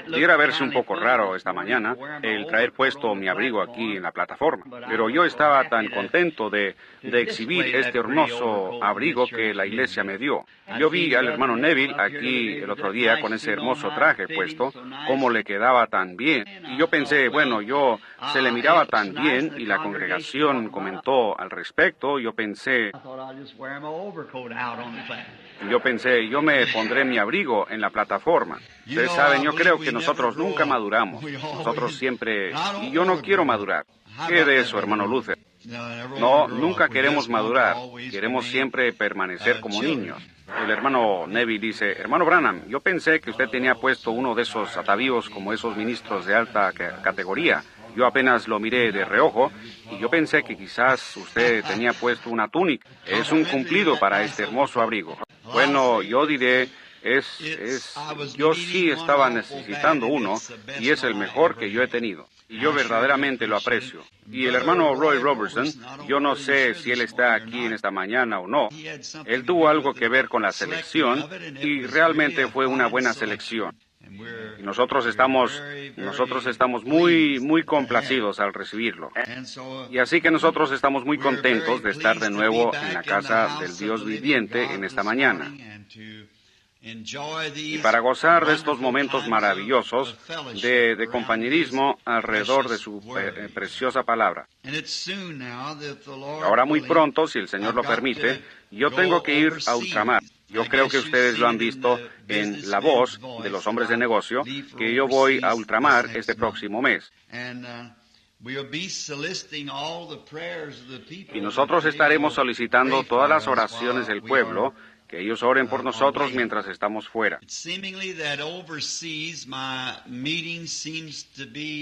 Pudiera verse un poco raro esta mañana el traer puesto mi abrigo aquí en la plataforma, pero yo estaba tan contento de exhibir este hermoso abrigo que la iglesia me dio. Yo vi al hermano Neville aquí el otro día con ese hermoso traje puesto, cómo le quedaba tan bien. Y yo pensé, bueno, se le miraba tan bien y la congregación comentó al respecto. Yo pensé, yo me pondré mi abrigo en la plataforma. Ustedes saben, yo creo que nosotros nunca maduramos. Nosotros siempre... Y yo no quiero madurar. ¿Qué de eso, hermano Luther? No, nunca queremos madurar. Queremos siempre permanecer como niños. El hermano Neville dice, hermano Branham, yo pensé que usted tenía puesto uno de esos atavíos como esos ministros de alta categoría. Yo apenas lo miré de reojo y yo pensé que quizás usted tenía puesto una túnica. Es un cumplido para este hermoso abrigo. Bueno, yo diré, yo sí estaba necesitando uno y es el mejor que yo he tenido. Y yo verdaderamente lo aprecio. Y el hermano Roy Robertson, yo no sé si él está aquí en esta mañana o no. Él tuvo algo que ver con la selección y realmente fue una buena selección. Y nosotros estamos muy, muy complacidos al recibirlo. Y así que nosotros estamos muy contentos de estar de nuevo en la casa del Dios viviente en esta mañana. Y para gozar de estos momentos maravillosos de compañerismo alrededor de su preciosa palabra. Ahora muy pronto, si el Señor lo permite, yo tengo que ir a ultramar. Yo creo que ustedes lo han visto en La Voz de los Hombres de Negocio, que yo voy a ultramar este próximo mes. Y nosotros estaremos solicitando todas las oraciones del pueblo, que ellos oren por nosotros mientras estamos fuera.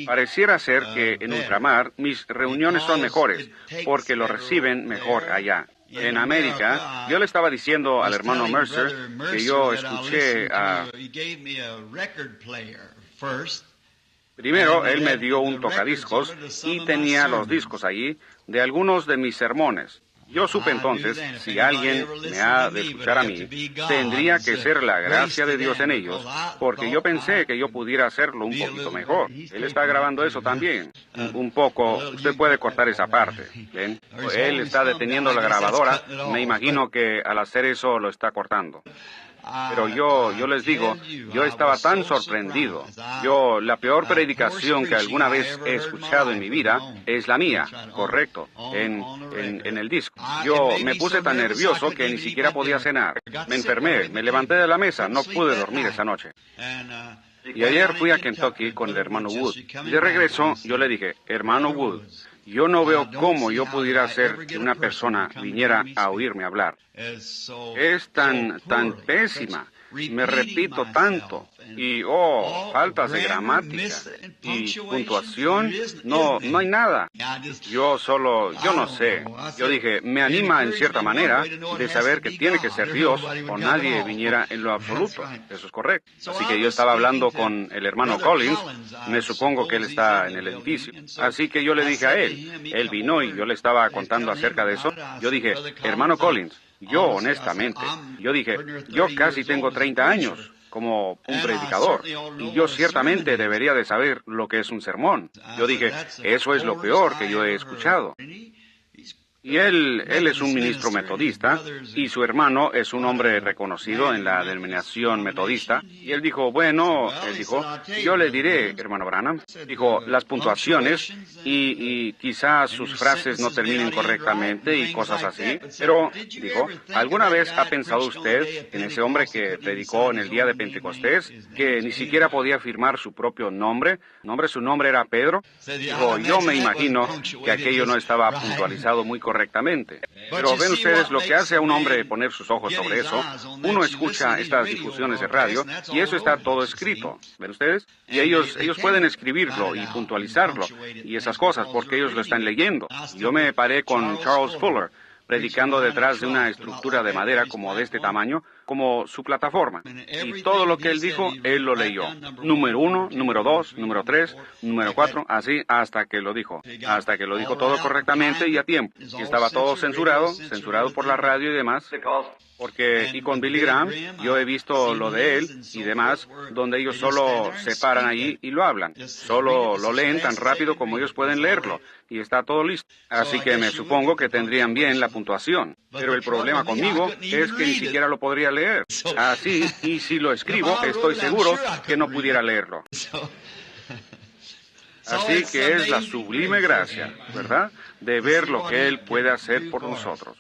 Pareciera ser que en ultramar mis reuniones son mejores, porque lo reciben mejor allá. En América, yo le estaba diciendo al hermano Mercer que yo escuché a... Primero, él me dio un tocadiscos y tenía los discos allí de algunos de mis sermones. Yo supe entonces, si alguien me ha de escuchar a mí, tendría que ser la gracia de Dios en ellos, porque yo pensé que yo pudiera hacerlo un poquito mejor. Él está grabando eso también. Un poco, usted puede cortar esa parte, ¿ven? Él está deteniendo la grabadora, me imagino que al hacer eso lo está cortando. Pero yo les digo, yo estaba tan sorprendido. La peor predicación que alguna vez he escuchado en mi vida es la mía, correcto, en el disco. Yo me puse tan nervioso que ni siquiera podía cenar. Me enfermé, me levanté de la mesa, no pude dormir esa noche. Y ayer fui a Kentucky con el hermano Wood. Y de regreso yo le dije, hermano Wood, yo no veo cómo yo pudiera hacer que una persona viniera a oírme hablar. Es tan pésima. Me repito tanto. Y, faltas de gramática y puntuación. No hay nada. Yo no sé. Yo dije, me anima en cierta manera de saber que tiene que ser Dios o nadie viniera en lo absoluto. Eso es correcto. Así que yo estaba hablando con el hermano Collins. Me supongo que él está en el edificio. Así que yo le dije a él vino y yo le estaba contando acerca de eso. Yo dije, hermano Collins, yo honestamente, yo casi tengo 30 años como un predicador, y yo ciertamente debería de saber lo que es un sermón. Yo dije, eso es lo peor que yo he escuchado. Y él es un ministro metodista, y su hermano es un hombre reconocido en la denominación metodista. Y él dijo, yo le diré, hermano Branham, dijo, las puntuaciones, y quizás sus frases no terminen correctamente y cosas así. Pero, dijo, ¿alguna vez ha pensado usted en ese hombre que predicó en el día de Pentecostés, que ni siquiera podía firmar su propio nombre? Su nombre era Pedro. Dijo, yo me imagino que aquello no estaba puntualizado muy correctamente. Pero ven ustedes lo que hace a un hombre poner sus ojos sobre eso. Uno escucha estas difusiones de radio y eso está todo escrito. ¿Ven ustedes? Y ellos pueden escribirlo y puntualizarlo y esas cosas porque ellos lo están leyendo. Yo me paré con Charles Fuller predicando detrás de una estructura de madera como de este tamaño, como su plataforma. Y todo lo que él dijo, él lo leyó. Número 1, número 2, número 3, número 4, así hasta que lo dijo. Hasta que lo dijo todo correctamente y a tiempo. Y estaba todo censurado por la radio y demás. Y con Billy Graham, yo he visto lo de él y demás, donde ellos solo se paran ahí y lo hablan. Solo lo leen tan rápido como ellos pueden leerlo. Y está todo listo. Así que me supongo que tendrían bien la puntuación. Pero el problema conmigo es que ni siquiera lo podría leer. Así, y si lo escribo, estoy seguro que no pudiera leerlo. Así que es la sublime gracia, ¿verdad?, de ver lo que Él puede hacer por nosotros.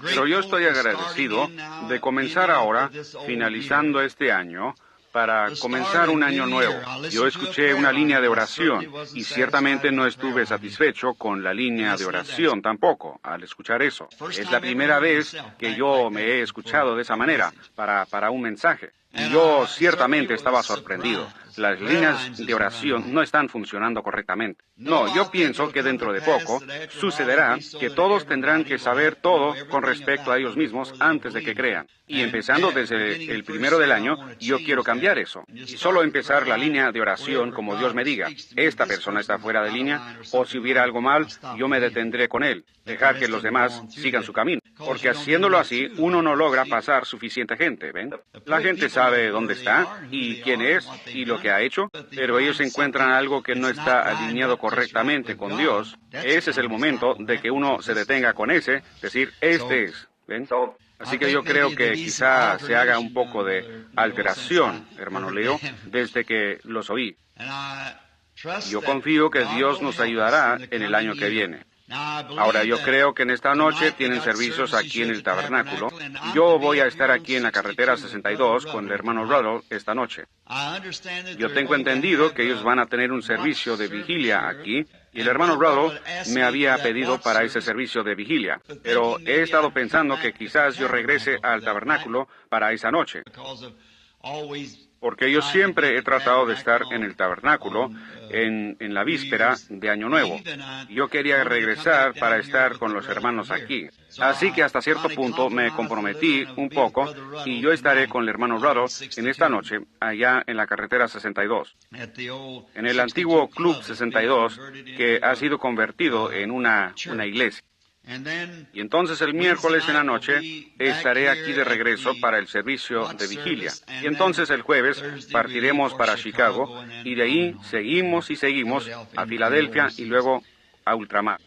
Pero yo estoy agradecido de comenzar ahora, finalizando este año, para comenzar un año nuevo. Yo escuché una línea de oración y ciertamente no estuve satisfecho con la línea de oración tampoco al escuchar eso. Es la primera vez que yo me he escuchado de esa manera para un mensaje. Y yo ciertamente estaba sorprendido. Las líneas de oración no están funcionando correctamente. No, yo pienso que dentro de poco sucederá que todos tendrán que saber todo con respecto a ellos mismos antes de que crean. Y empezando desde el primero del año, yo quiero cambiar eso. Y solo empezar la línea de oración como Dios me diga. Esta persona está fuera de línea, o si hubiera algo mal, yo me detendré con él. Dejar que los demás sigan su camino. Porque haciéndolo así, uno no logra pasar suficiente gente, ¿ven? La gente sabe dónde está y quién es y lo que ha hecho, pero ellos encuentran algo que no está alineado correctamente con Dios. Ese es el momento de que uno se detenga con ese, decir, este es, ¿ven? Así que yo creo que quizá se haga un poco de alteración, hermano Leo, desde que los oí. Yo confío que Dios nos ayudará en el año que viene. Ahora, yo creo que en esta noche tienen servicios aquí en el tabernáculo. Yo voy a estar aquí en la carretera 62 con el hermano Ruddle esta noche. Yo tengo entendido que ellos van a tener un servicio de vigilia aquí, y el hermano Ruddle me había pedido para ese servicio de vigilia. Pero he estado pensando que quizás yo regrese al tabernáculo para esa noche. Porque yo siempre he tratado de estar en el tabernáculo en la víspera de Año Nuevo. Yo quería regresar para estar con los hermanos aquí. Así que hasta cierto punto me comprometí un poco y yo estaré con el hermano Ruddle en esta noche allá en la carretera 62, en el antiguo Club 62 que ha sido convertido en una iglesia. Y entonces el miércoles en la noche estaré aquí de regreso para el servicio de vigilia. Y entonces el jueves partiremos para Chicago y de ahí seguimos a Filadelfia y luego a ultramar.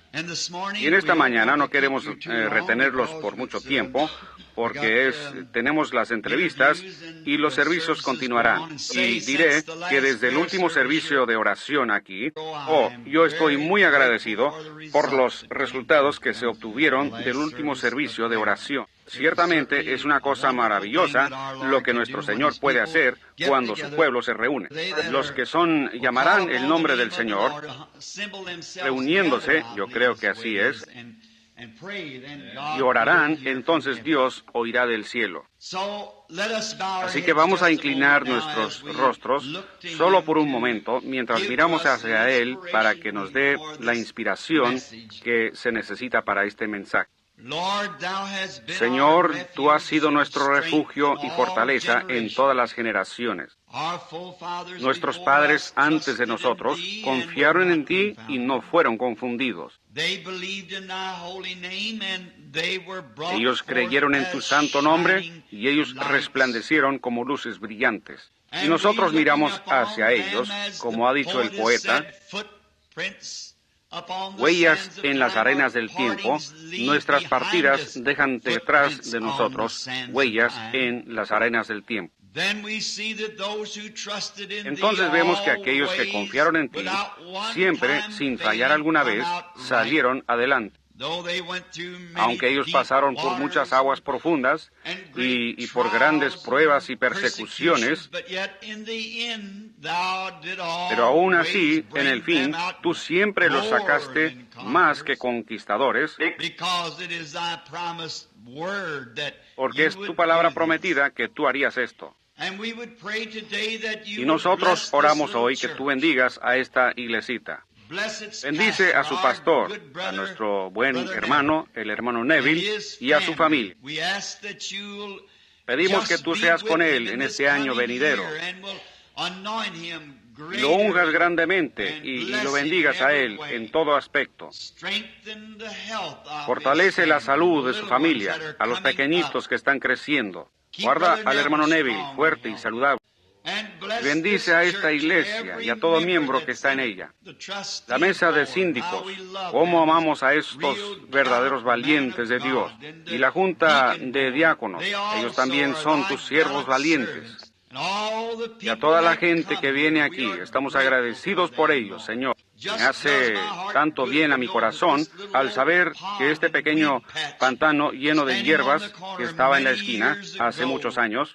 Y en esta mañana no queremos retenerlos por mucho tiempo, porque tenemos las entrevistas y los servicios continuarán. Y diré que desde el último servicio de oración aquí, yo estoy muy agradecido por los resultados que se obtuvieron del último servicio de oración. Ciertamente es una cosa maravillosa lo que nuestro Señor puede hacer cuando su pueblo se reúne. Los que llamarán el nombre del Señor, reuniéndose, yo creo que así es, y orarán, entonces Dios oirá del cielo. Así que vamos a inclinar nuestros rostros solo por un momento mientras miramos hacia Él para que nos dé la inspiración que se necesita para este mensaje. Señor, tú has sido nuestro refugio y fortaleza en todas las generaciones. Nuestros padres antes de nosotros confiaron en ti y no fueron confundidos. Ellos creyeron en tu santo nombre y ellos resplandecieron como luces brillantes. Y nosotros miramos hacia ellos, como ha dicho el poeta, huellas en las arenas del tiempo, nuestras partidas dejan detrás de nosotros huellas en las arenas del tiempo. Entonces vemos que aquellos que confiaron en ti, siempre, sin fallar alguna vez, salieron adelante. Aunque ellos pasaron por muchas aguas profundas y por grandes pruebas y persecuciones, pero aún así, en el fin, tú siempre los sacaste más que conquistadores, porque es tu palabra prometida que tú harías esto. Y nosotros oramos hoy que tú bendigas a esta iglesita. Bendice a su pastor, a nuestro buen hermano, el hermano Neville, y a su familia. Pedimos que tú seas con él en este año venidero. Y lo unjas grandemente y lo bendigas a él en todo aspecto. Fortalece la salud de su familia, a los pequeñitos que están creciendo. Guarda al hermano Neville fuerte y saludable. Y bendice a esta iglesia y a todo miembro que está en ella. La mesa de síndicos, cómo amamos a estos verdaderos valientes de Dios. Y la junta de diáconos, ellos también son tus siervos valientes. Y a toda la gente que viene aquí, estamos agradecidos por ellos, Señor. Me hace tanto bien a mi corazón al saber que este pequeño pantano lleno de hierbas que estaba en la esquina hace muchos años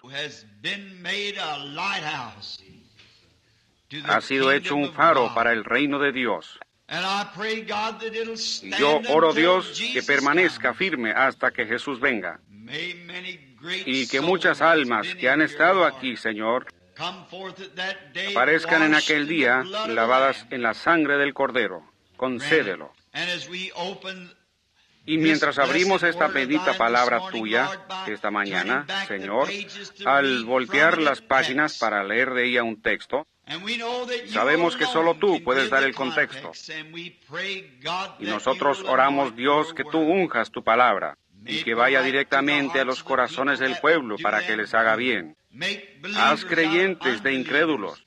ha sido hecho un faro para el reino de Dios. Y yo oro, Dios, que permanezca firme hasta que Jesús venga. Y que muchas almas que han estado aquí, Señor, aparezcan en aquel día lavadas en la sangre del Cordero. Concédelo. Y mientras abrimos esta bendita palabra tuya esta mañana, Señor, al voltear las páginas para leer de ella un texto, sabemos que solo tú puedes dar el contexto. Y nosotros oramos, Dios, que tú unjas tu palabra y que vaya directamente a los corazones del pueblo para que les haga bien. Haz creyentes de incrédulos.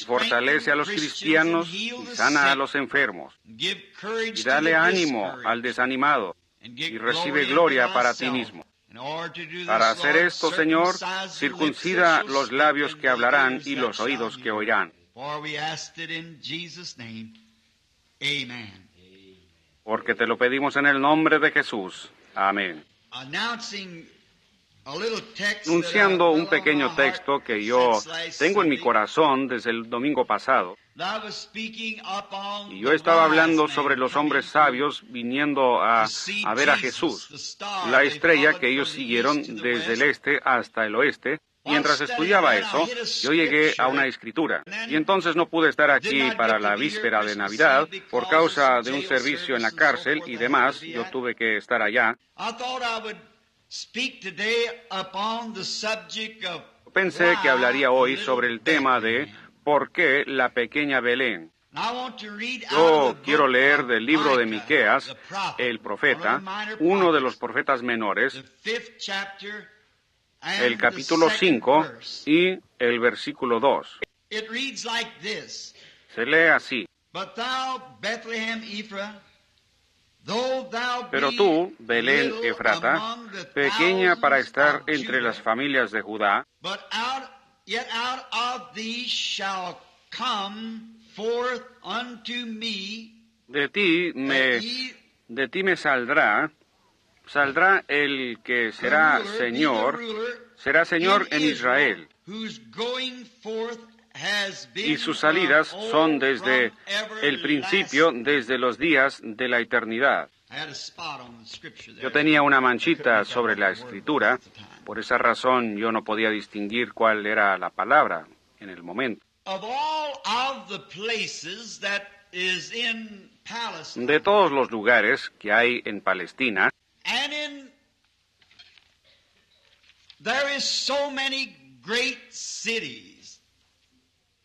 Fortalece a los cristianos y sana a los enfermos. Y dale ánimo al desanimado y recibe gloria para ti mismo. Para hacer esto, Señor, circuncida los labios que hablarán y los oídos que oirán. Porque te lo pedimos en el nombre de Jesús. Amén. Anunciando un pequeño texto que yo tengo en mi corazón desde el domingo pasado. Y yo estaba hablando sobre los hombres sabios viniendo a ver a Jesús, la estrella que ellos siguieron desde el este hasta el oeste. Mientras estudiaba eso, yo llegué a una escritura. Y entonces no pude estar aquí para la víspera de Navidad por causa de un servicio en la cárcel y demás. Yo tuve que estar allá. Pensé que hablaría hoy sobre el tema de ¿por qué la pequeña Belén? Yo quiero leer del libro de Miqueas, el profeta, uno de los profetas menores, el capítulo 5 y el versículo 2. Se lee así. Pero tú, Belén Efrata, pequeña para estar entre las familias de Judá, de ti me saldrá el que será Señor en Israel, y sus salidas son desde el principio, desde los días de la eternidad. Yo tenía una manchita sobre la escritura, por esa razón yo no podía distinguir cuál era la palabra en el momento. De todos los lugares que hay en Palestina,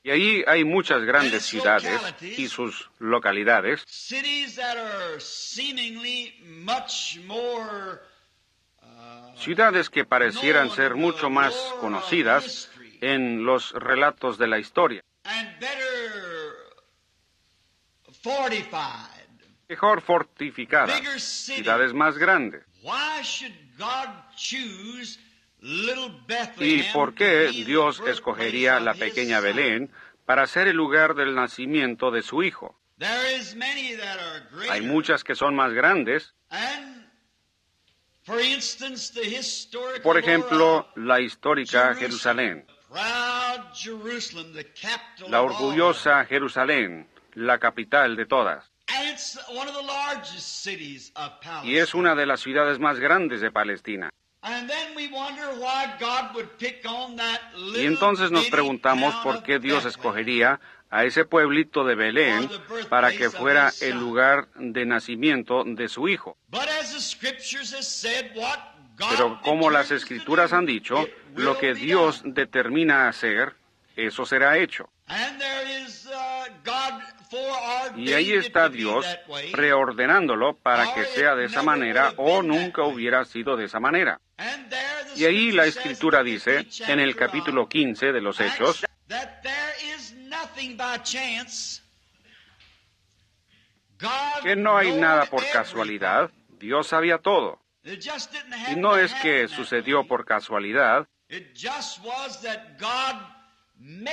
y allí hay muchas grandes ciudades y sus localidades, ciudades que parecieran ser mucho más conocidas en los relatos de la historia, mejor fortificadas, ciudades más grandes. ¿Y por qué Dios escogería la pequeña Belén para ser el lugar del nacimiento de su Hijo? Hay muchas que son más grandes. Por ejemplo, la histórica Jerusalén, la orgullosa Jerusalén, la capital de todas. Y es una de las ciudades más grandes de Palestina. Y entonces nos preguntamos por qué Dios escogería a ese pueblito de Belén para que fuera el lugar de nacimiento de su Hijo. Pero como las Escrituras han dicho, lo que Dios determina hacer, eso será hecho. Y ahí está Dios preordenándolo para que sea de esa manera o nunca hubiera sido de esa manera. Y ahí la Escritura dice, en el capítulo 15 de los Hechos, que no hay nada por casualidad, Dios sabía todo. Y no es que sucedió por casualidad,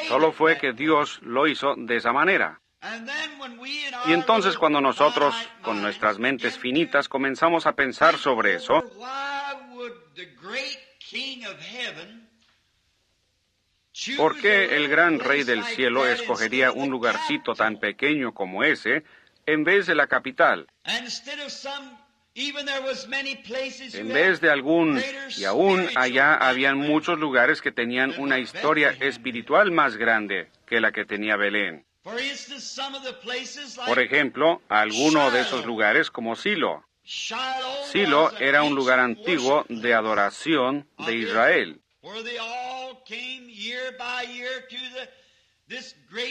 solo fue que Dios lo hizo de esa manera. Y entonces cuando nosotros, con nuestras mentes finitas, comenzamos a pensar sobre eso, ¿por qué el gran Rey del cielo escogería un lugarcito tan pequeño como ese en vez de la capital? En vez de y aún allá habían muchos lugares que tenían una historia espiritual más grande que la que tenía Belén. Por ejemplo, alguno de esos lugares como Silo. Silo era un lugar antiguo de adoración de Israel,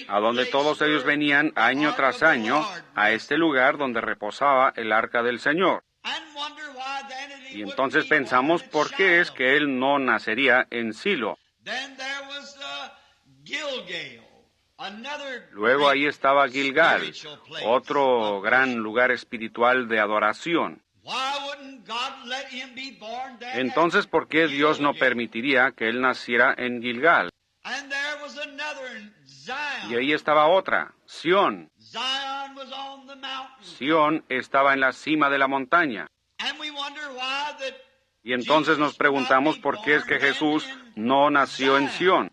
a donde todos ellos venían año tras año a este lugar donde reposaba el arca del Señor. Y entonces pensamos, ¿por qué es que él no nacería en Silo? Luego ahí estaba Gilgal, otro gran lugar espiritual de adoración. Entonces, ¿por qué Dios no permitiría que él naciera en Gilgal? Y ahí estaba otra, Sión. Sión estaba en la cima de la montaña. Y entonces nos preguntamos por qué es que Jesús no nació en Sión.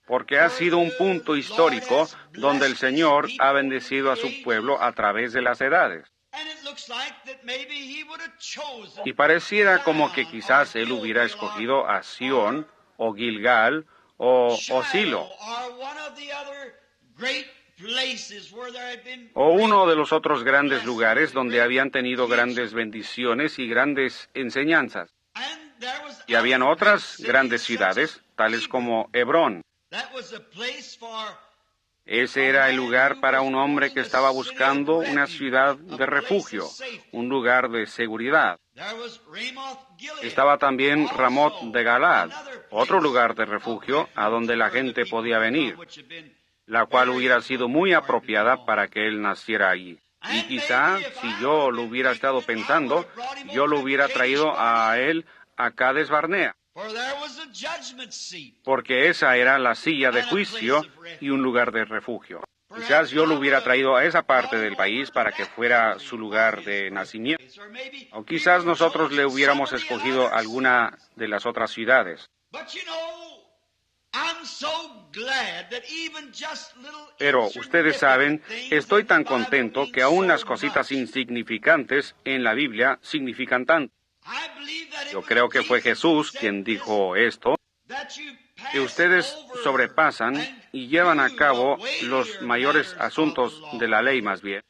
Porque ha sido un punto histórico donde el Señor ha bendecido a su pueblo a través de las edades. Y pareciera como que quizás él hubiera escogido a Sión, o Gilgal, o Silo, o uno de los otros grandes lugares donde habían tenido grandes bendiciones y grandes enseñanzas. Y habían otras grandes ciudades, tales como Hebrón. Ese era el lugar para un hombre que estaba buscando una ciudad de refugio, un lugar de seguridad. Estaba también Ramot de Galad, otro lugar de refugio a donde la gente podía venir, la cual hubiera sido muy apropiada para que él naciera allí. Y quizá, si yo lo hubiera estado pensando, yo lo hubiera traído a él a Cades Barnea, porque esa era la silla de juicio y un lugar de refugio. Quizás yo lo hubiera traído a esa parte del país para que fuera su lugar de nacimiento. O quizás nosotros le hubiéramos escogido alguna de las otras ciudades. Pero ustedes saben, estoy tan contento que aún las cositas insignificantes en la Biblia significan tanto. Yo creo que fue Jesús quien dijo esto, que ustedes sobrepasan y llevan a cabo los mayores asuntos de la ley más bien,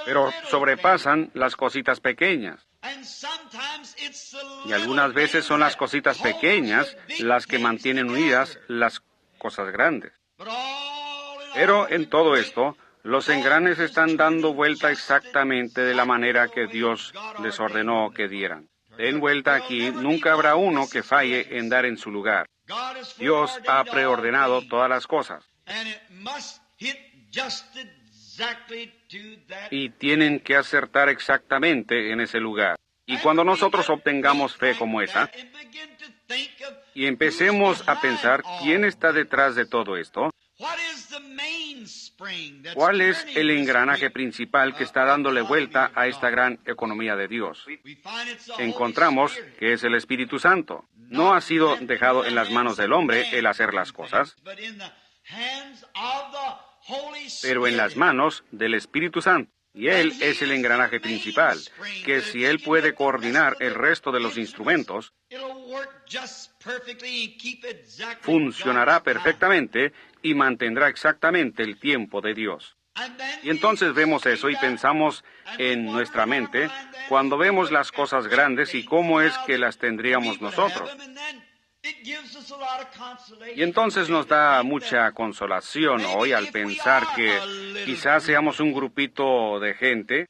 pero sobrepasan las cositas pequeñas. Y algunas veces son las cositas pequeñas las que mantienen unidas las cosas grandes. Pero en todo esto, los engranes están dando vuelta exactamente de la manera que Dios les ordenó que dieran. Den vuelta aquí, nunca habrá uno que falle en dar en su lugar. Dios ha preordenado todas las cosas. Y tienen que acertar exactamente en ese lugar. Y cuando nosotros obtengamos fe como esa, y empecemos a pensar quién está detrás de todo esto, ¿cuál es el engranaje principal que está dándole vuelta a esta gran economía de Dios? Encontramos que es el Espíritu Santo. No ha sido dejado en las manos del hombre el hacer las cosas, pero en las manos del Espíritu Santo. Y Él es el engranaje principal, que si Él puede coordinar el resto de los instrumentos, funcionará perfectamente y mantendrá exactamente el tiempo de Dios. Y entonces vemos eso y pensamos en nuestra mente cuando vemos las cosas grandes y cómo es que las tendríamos nosotros. Y entonces nos da mucha consolación hoy al pensar que quizás seamos un grupito de gente,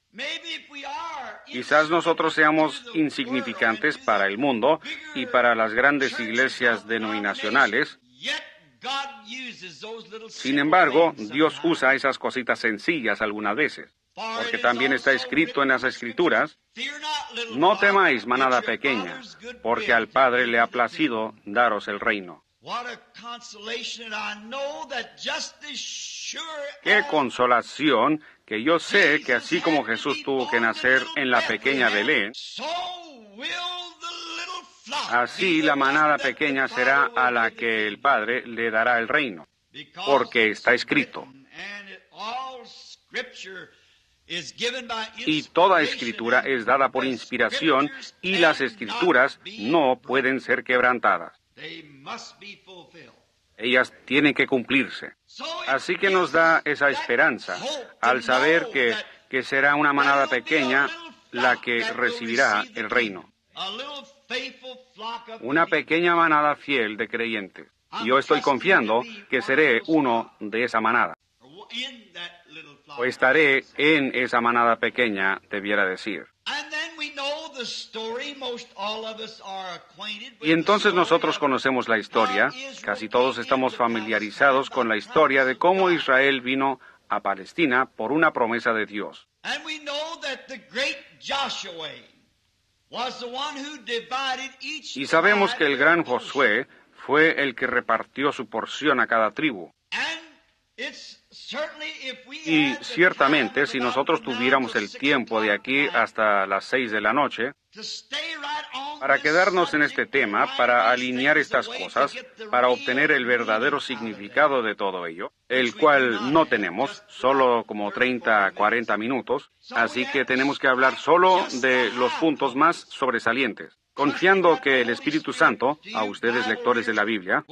quizás nosotros seamos insignificantes para el mundo y para las grandes iglesias denominacionales. Sin embargo, Dios usa esas cositas sencillas algunas veces, porque también está escrito en las Escrituras: no temáis, manada pequeña, porque al Padre le ha placido daros el reino. ¡Qué consolación! Que yo sé que así como Jesús tuvo que nacer en la pequeña Belén, así la manada pequeña será a la que el Padre le dará el reino, porque está escrito. Y toda escritura es dada por inspiración, y las escrituras no pueden ser quebrantadas. Ellas tienen que cumplirse. Así que nos da esa esperanza al saber que será una manada pequeña la que recibirá el reino. Una pequeña manada fiel de creyentes. Y yo estoy confiando que seré uno de esa manada. O estaré en esa manada pequeña, debiera decir. Y entonces nosotros conocemos la historia. Casi todos estamos familiarizados con la historia de cómo Israel vino a Palestina por una promesa de Dios. Y sabemos que el gran Josué fue el que repartió su porción a cada tribu. Y ciertamente, si nosotros tuviéramos el tiempo de aquí hasta las 6 de la noche, para quedarnos en este tema, para alinear estas cosas, para obtener el verdadero significado de todo ello, el cual no tenemos, solo como 30, 40 minutos, así que tenemos que hablar solo de los puntos más sobresalientes, confiando que el Espíritu Santo, a ustedes lectores de la Biblia,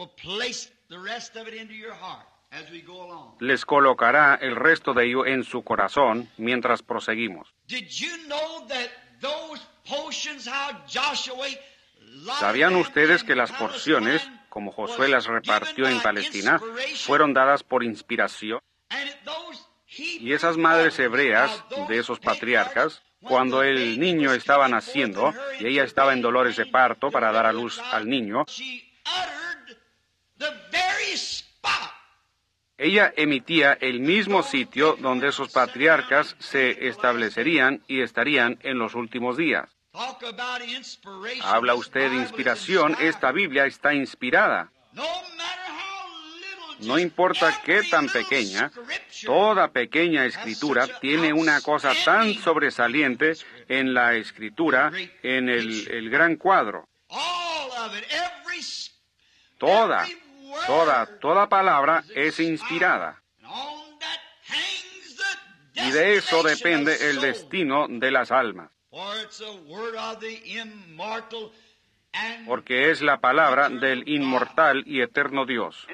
les colocará el resto de ello en su corazón mientras proseguimos. ¿Sabían ustedes que las porciones, como Josué las repartió en Palestina, fueron dadas por inspiración? Y esas madres hebreas de esos patriarcas, cuando el niño estaba naciendo y ella estaba en dolores de parto para dar a luz al niño, ella emitía el mismo sitio donde esos patriarcas se establecerían y estarían en los últimos días. Habla usted de inspiración, esta Biblia está inspirada. No importa qué tan pequeña, toda pequeña escritura tiene una cosa tan sobresaliente en la escritura, en el gran cuadro. Toda palabra es inspirada. Y de eso depende el destino de las almas. Porque es la palabra del inmortal y eterno Dios.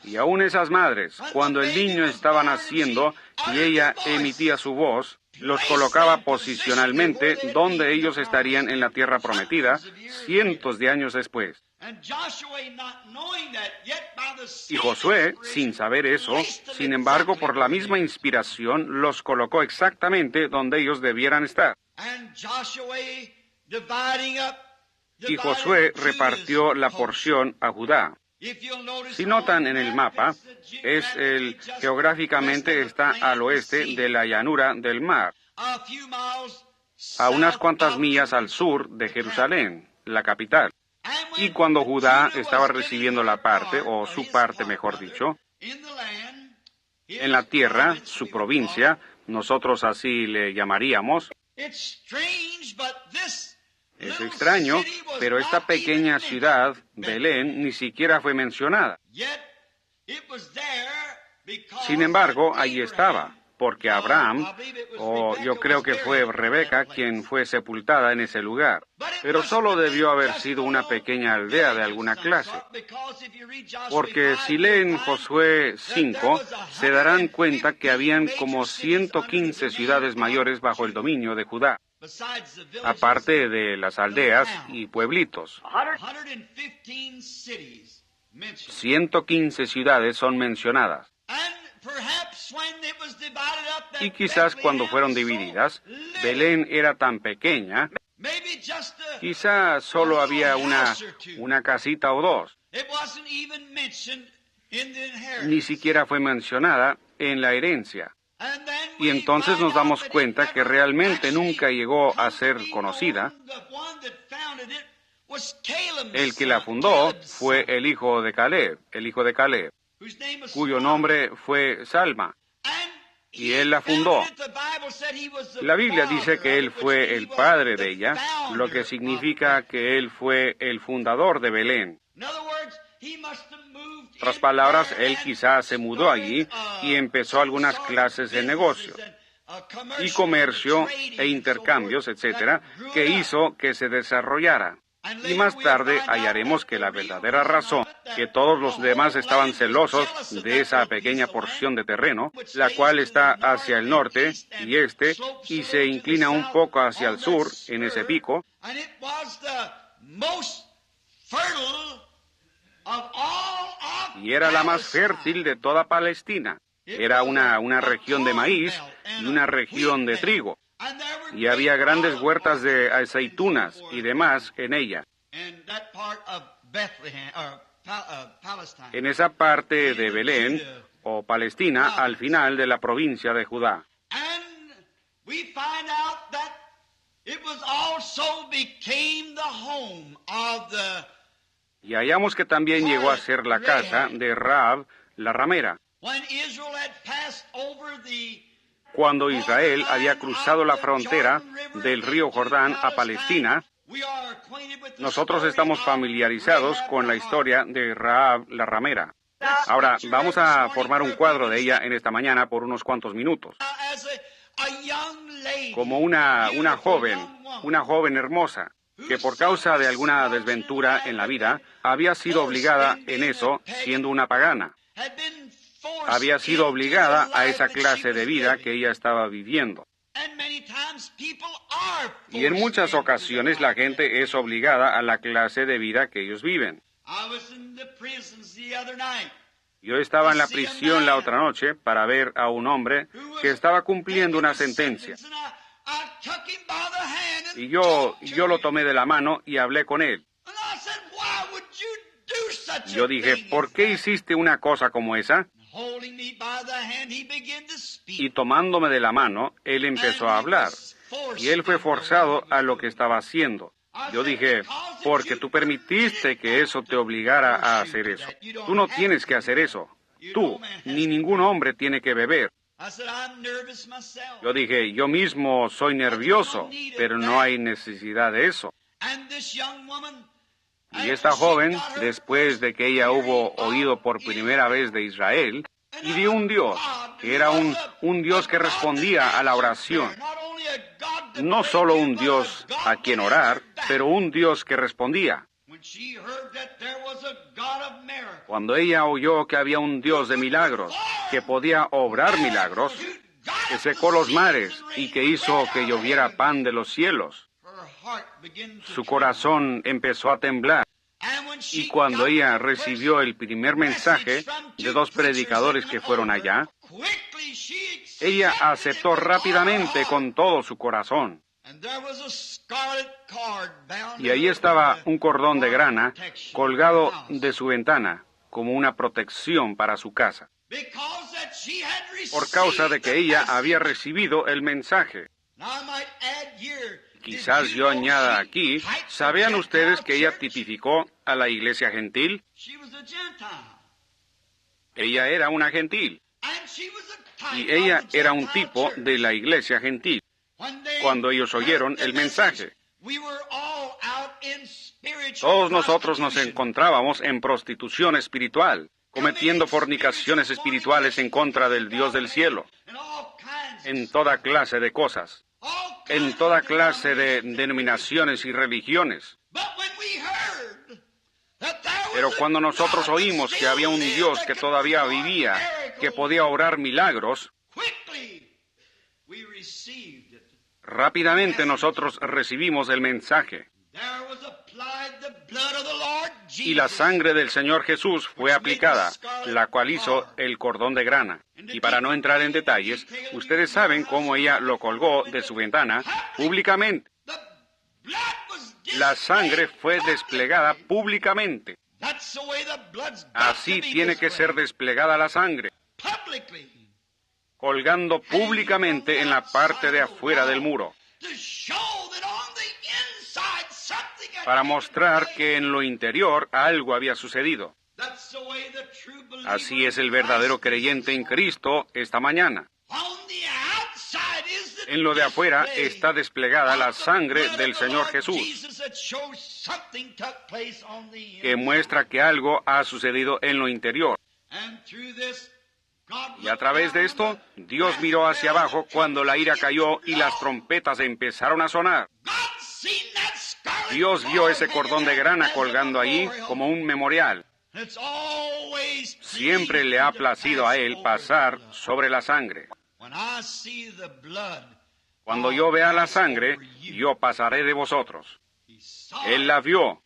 Y aún esas madres, cuando el niño estaba naciendo y ella emitía su voz, los colocaba posicionalmente donde ellos estarían en la tierra prometida cientos de años después. Y Josué, sin saber eso, sin embargo, por la misma inspiración, los colocó exactamente donde ellos debieran estar. Y Josué repartió la porción a Judá. Si notan en el mapa, geográficamente está al oeste de la llanura del mar, a unas cuantas millas al sur de Jerusalén, la capital. Y cuando Judá estaba recibiendo la parte, o su parte mejor dicho, en la tierra, su provincia, nosotros así le llamaríamos. Es extraño, pero esta pequeña ciudad, Belén, ni siquiera fue mencionada. Sin embargo, allí estaba, porque Abraham, o yo creo que fue Rebeca, quien fue sepultada en ese lugar. Pero solo debió haber sido una pequeña aldea de alguna clase, porque si leen Josué 5, se darán cuenta que habían como 115 ciudades mayores bajo el dominio de Judá, aparte de las aldeas y pueblitos. 115 ciudades son mencionadas. Y quizás cuando fueron divididas, Belén era tan pequeña, quizá solo había una casita o dos. Ni siquiera fue mencionada en la herencia. Y entonces nos damos cuenta que realmente nunca llegó a ser conocida. El que la fundó fue el hijo de Caleb, cuyo nombre fue Salma, y él la fundó. La Biblia dice que él fue el padre de ella, lo que significa que él fue el fundador de Belén. En otras palabras, él quizás se mudó allí y empezó algunas clases de negocio y comercio e intercambios, etcétera, que hizo que se desarrollara. Y más tarde hallaremos que la verdadera razón, que todos los demás estaban celosos de esa pequeña porción de terreno, la cual está hacia el norte y este, y se inclina un poco hacia el sur, en ese pico, y era la más fértil de toda Palestina. Era una región de maíz y una región de trigo. Y había grandes huertas de aceitunas y demás en ella. En esa parte de Belén, o Palestina, al final de la provincia de Judá. Y hallamos que también llegó a ser la casa de Rahab, la ramera. Cuando Israel había cruzado la frontera del río Jordán a Palestina, nosotros estamos familiarizados con la historia de Rahab la ramera. Ahora, vamos a formar un cuadro de ella en esta mañana por unos cuantos minutos. Como una joven hermosa, que por causa de alguna desventura en la vida, había sido obligada en eso, siendo una pagana. Había sido obligada a esa clase de vida que ella estaba viviendo. Y en muchas ocasiones la gente es obligada a la clase de vida que ellos viven. Yo estaba en la prisión la otra noche para ver a un hombre que estaba cumpliendo una sentencia. Y yo lo tomé de la mano y hablé con él. Yo dije, ¿por qué hiciste una cosa como esa? Y tomándome de la mano, él empezó a hablar. Y él fue forzado a lo que estaba haciendo. Yo dije, porque tú permitiste que eso te obligara a hacer eso. Tú no tienes que hacer eso. Tú, ni ningún hombre tiene que beber. Yo dije, yo mismo soy nervioso, pero no hay necesidad de eso. Y esta joven, después de que ella hubo oído por primera vez de Israel, y de un Dios, que era un Dios que respondía a la oración. No solo un Dios a quien orar, pero un Dios que respondía. Cuando ella oyó que había un Dios de milagros, que podía obrar milagros, que secó los mares y que hizo que lloviera pan de los cielos, su corazón empezó a temblar. Y cuando ella recibió el primer mensaje de dos predicadores que fueron allá, ella aceptó rápidamente con todo su corazón. Y ahí estaba un cordón de grana colgado de su ventana como una protección para su casa, por causa de que ella había recibido el mensaje. Quizás yo añada aquí, ¿sabían ustedes que ella tipificó a la iglesia gentil? Ella era una gentil. Y ella era un tipo de la iglesia gentil. Cuando ellos oyeron el mensaje, todos nosotros nos encontrábamos en prostitución espiritual, cometiendo fornicaciones espirituales en contra del Dios del cielo, en toda clase de cosas. en toda clase de denominaciones y religiones. Pero cuando nosotros oímos que había un Dios que todavía vivía, que podía obrar milagros, rápidamente nosotros recibimos el mensaje. Y la sangre del Señor Jesús fue aplicada, la cual hizo el cordón de grana. Y para no entrar en detalles, ustedes saben cómo ella lo colgó de su ventana públicamente. La sangre fue desplegada públicamente. Así tiene que ser desplegada la sangre, colgando públicamente en la parte de afuera del muro, para mostrar que en lo interior algo había sucedido. Así es el verdadero creyente en Cristo esta mañana. En lo de afuera está desplegada la sangre del Señor Jesús, que muestra que algo ha sucedido en lo interior. Y a través de esto, Dios miró hacia abajo cuando la ira cayó y las trompetas empezaron a sonar. Dios vio ese cordón de grana colgando allí como un memorial. Siempre le ha placido a Él pasar sobre la sangre. Cuando yo vea la sangre, yo pasaré de vosotros. Él la vio.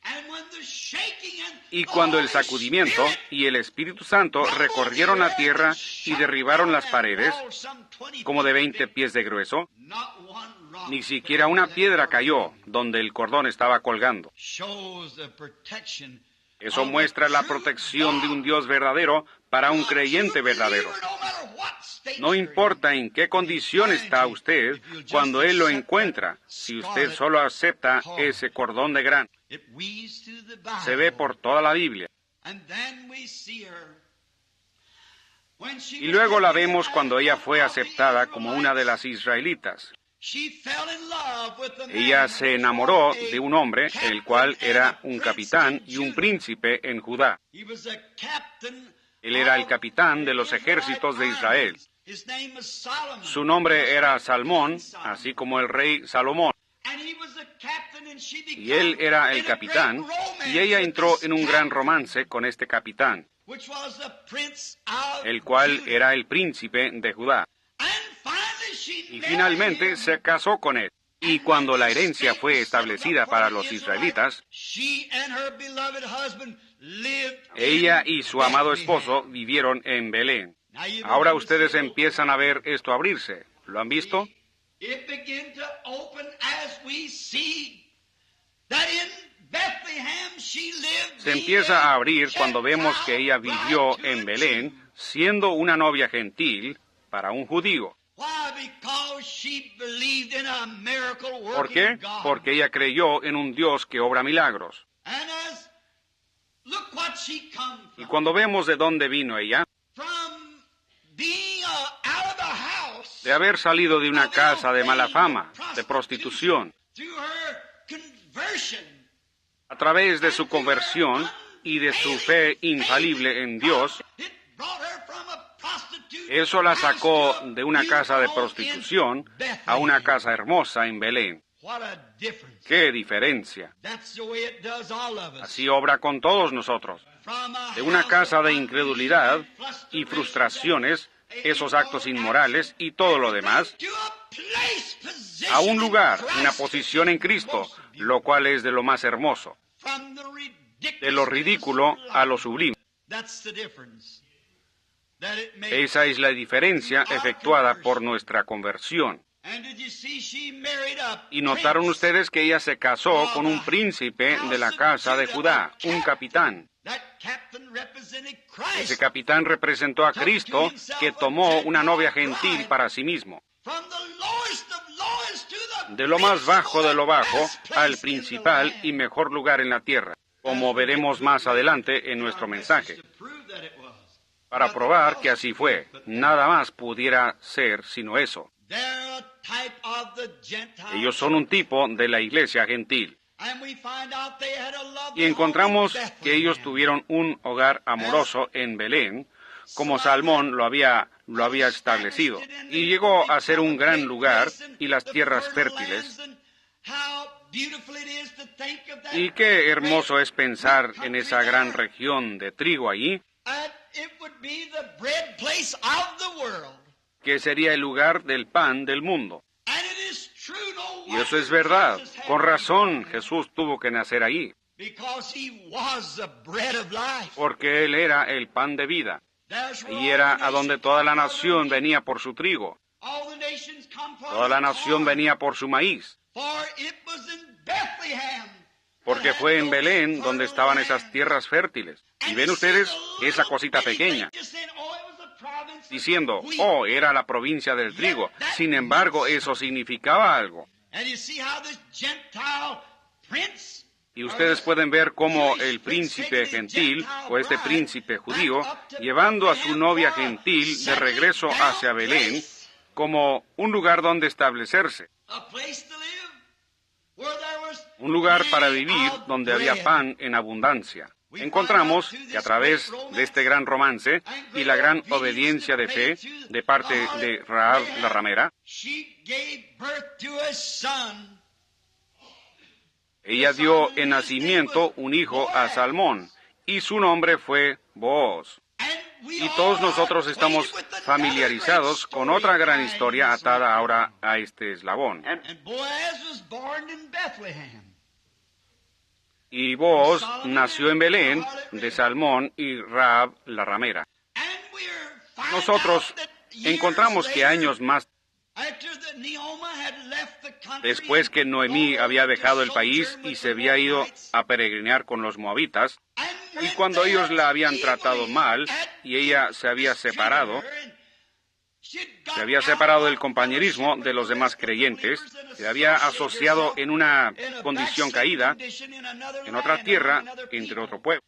Y cuando el sacudimiento y el Espíritu Santo recorrieron la tierra y derribaron las paredes, como de 20 pies de grueso, ni siquiera una piedra cayó donde el cordón estaba colgando. Eso muestra la protección de un Dios verdadero para un creyente verdadero. No importa en qué condición está usted cuando Él lo encuentra, si usted solo acepta ese cordón de grana. Se ve por toda la Biblia. Y luego la vemos cuando ella fue aceptada como una de las israelitas. Ella se enamoró de un hombre, el cual era un capitán y un príncipe en Judá. Él era el capitán de los ejércitos de Israel. Su nombre era Salmón, así como el rey Salomón. Y él era el capitán, y ella entró en un gran romance con este capitán, el cual era el príncipe de Judá. Y finalmente se casó con él. Y cuando la herencia fue establecida para los israelitas, ella y su amado esposo vivieron en Belén. Ahora ustedes empiezan a ver esto abrirse. ¿Lo han visto? Se empieza a abrir cuando vemos que ella vivió en Belén, siendo una novia gentil para un judío. ¿Por qué? Porque ella creyó en un Dios que obra milagros. Y cuando vemos de dónde vino ella, de haber salido de una casa de mala fama, de prostitución, a través de su conversión y de su fe infalible en Dios, eso la sacó de una casa de prostitución a una casa hermosa en Belén. ¡Qué diferencia! Así obra con todos nosotros. De una casa de incredulidad y frustraciones, esos actos inmorales y todo lo demás, a un lugar, una posición en Cristo, lo cual es de lo más hermoso, de lo ridículo a lo sublime. Esa es la diferencia efectuada por nuestra conversión. Y notaron ustedes que ella se casó con un príncipe de la casa de Judá, un capitán. Ese capitán representó a Cristo, que tomó una novia gentil para sí mismo. De lo más bajo de lo bajo al principal y mejor lugar en la tierra, como veremos más adelante en nuestro mensaje. Para probar que así fue, nada más pudiera ser sino eso. Ellos son un tipo de la iglesia gentil. Y encontramos que ellos tuvieron un hogar amoroso en Belén, como Salmón lo había establecido. Y llegó a ser un gran lugar y las tierras fértiles. Y qué hermoso es pensar en esa gran región de trigo allí, que sería el lugar del pan del mundo. Y eso es verdad. Con razón Jesús tuvo que nacer ahí, porque Él era el pan de vida. Y era a donde toda la nación venía por su trigo. Toda la nación venía por su maíz. Porque fue en Belén donde estaban esas tierras fértiles. Y ven ustedes esa cosita pequeña, diciendo, oh, era la provincia del trigo. Sin embargo, eso significaba algo. Y ustedes pueden ver cómo el príncipe gentil, o este príncipe judío, llevando a su novia gentil de regreso hacia Belén, como un lugar donde establecerse. Un lugar para vivir donde había pan en abundancia. Encontramos que a través de este gran romance y la gran obediencia de fe de parte de Rahab la ramera, ella dio en nacimiento un hijo a Salmón, y su nombre fue Booz. Y todos nosotros estamos familiarizados con otra gran historia atada ahora a este eslabón. Y Booz nació en Belén de Salmón y Rahab la ramera. Nosotros encontramos que años más después que Noemí había dejado el país y se había ido a peregrinar con los moabitas, y cuando ellos la habían tratado mal y ella se había separado del compañerismo de los demás creyentes, se había asociado en una condición caída, en otra tierra, entre otro pueblo.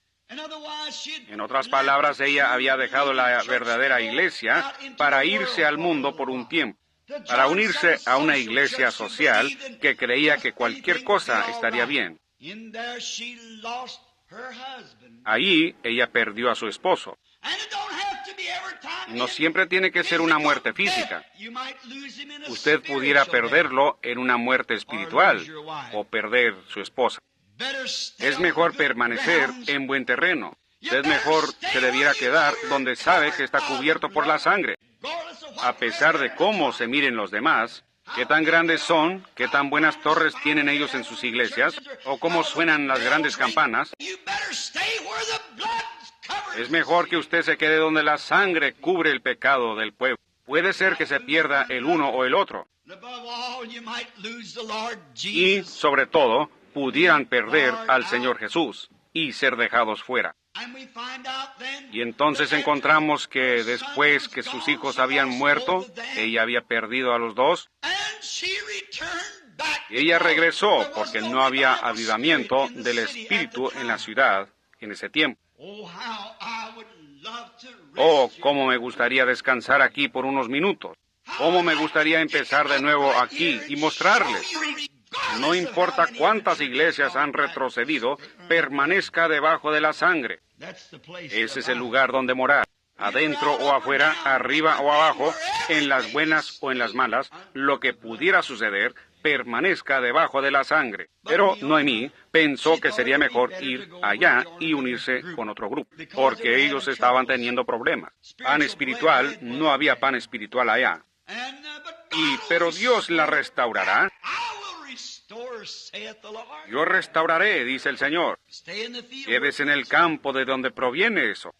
En otras palabras, ella había dejado la verdadera iglesia para irse al mundo por un tiempo, para unirse a una iglesia social que creía que cualquier cosa estaría bien. Allí ella perdió a su esposo. No siempre tiene que ser una muerte física. Usted pudiera perderlo en una muerte espiritual o perder su esposa. Es mejor permanecer en buen terreno. Es mejor se debiera quedar donde sabe que está cubierto por la sangre. A pesar de cómo se miren los demás, qué tan grandes son, qué tan buenas torres tienen ellos en sus iglesias, o cómo suenan las grandes campanas, es mejor que usted se quede donde la sangre cubre el pecado del pueblo. Puede ser que se pierda el uno o el otro. Y, sobre todo, pudieran perder al Señor Jesús y ser dejados fuera. Y entonces encontramos que después que sus hijos habían muerto, ella había perdido a los dos, y ella regresó porque no había avivamiento del Espíritu en la ciudad en ese tiempo. Oh, cómo me gustaría descansar aquí por unos minutos. Cómo me gustaría empezar de nuevo aquí y mostrarles. No importa cuántas iglesias han retrocedido, permanezca debajo de la sangre. Ese es el lugar donde morar. Adentro o afuera, arriba o abajo, en las buenas o en las malas, lo que pudiera suceder, permanezca debajo de la sangre. Pero Noemí pensó que sería mejor ir allá y unirse con otro grupo, porque ellos estaban teniendo problemas. Pan espiritual, no había pan espiritual allá. Pero Dios la restaurará. Yo restauraré, dice el Señor. Quédese en el campo de donde proviene eso.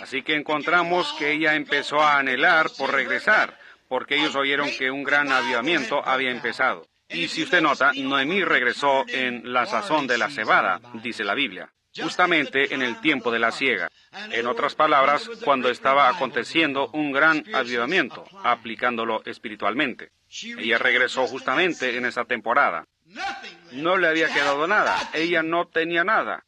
Así que encontramos que ella empezó a anhelar por regresar, porque ellos oyeron que un gran avivamiento había empezado. Y si usted nota, Noemí regresó en la sazón de la cebada, dice la Biblia, justamente en el tiempo de la siega. En otras palabras, cuando estaba aconteciendo un gran avivamiento, aplicándolo espiritualmente. Ella regresó justamente en esa temporada. No le había quedado nada, ella no tenía nada.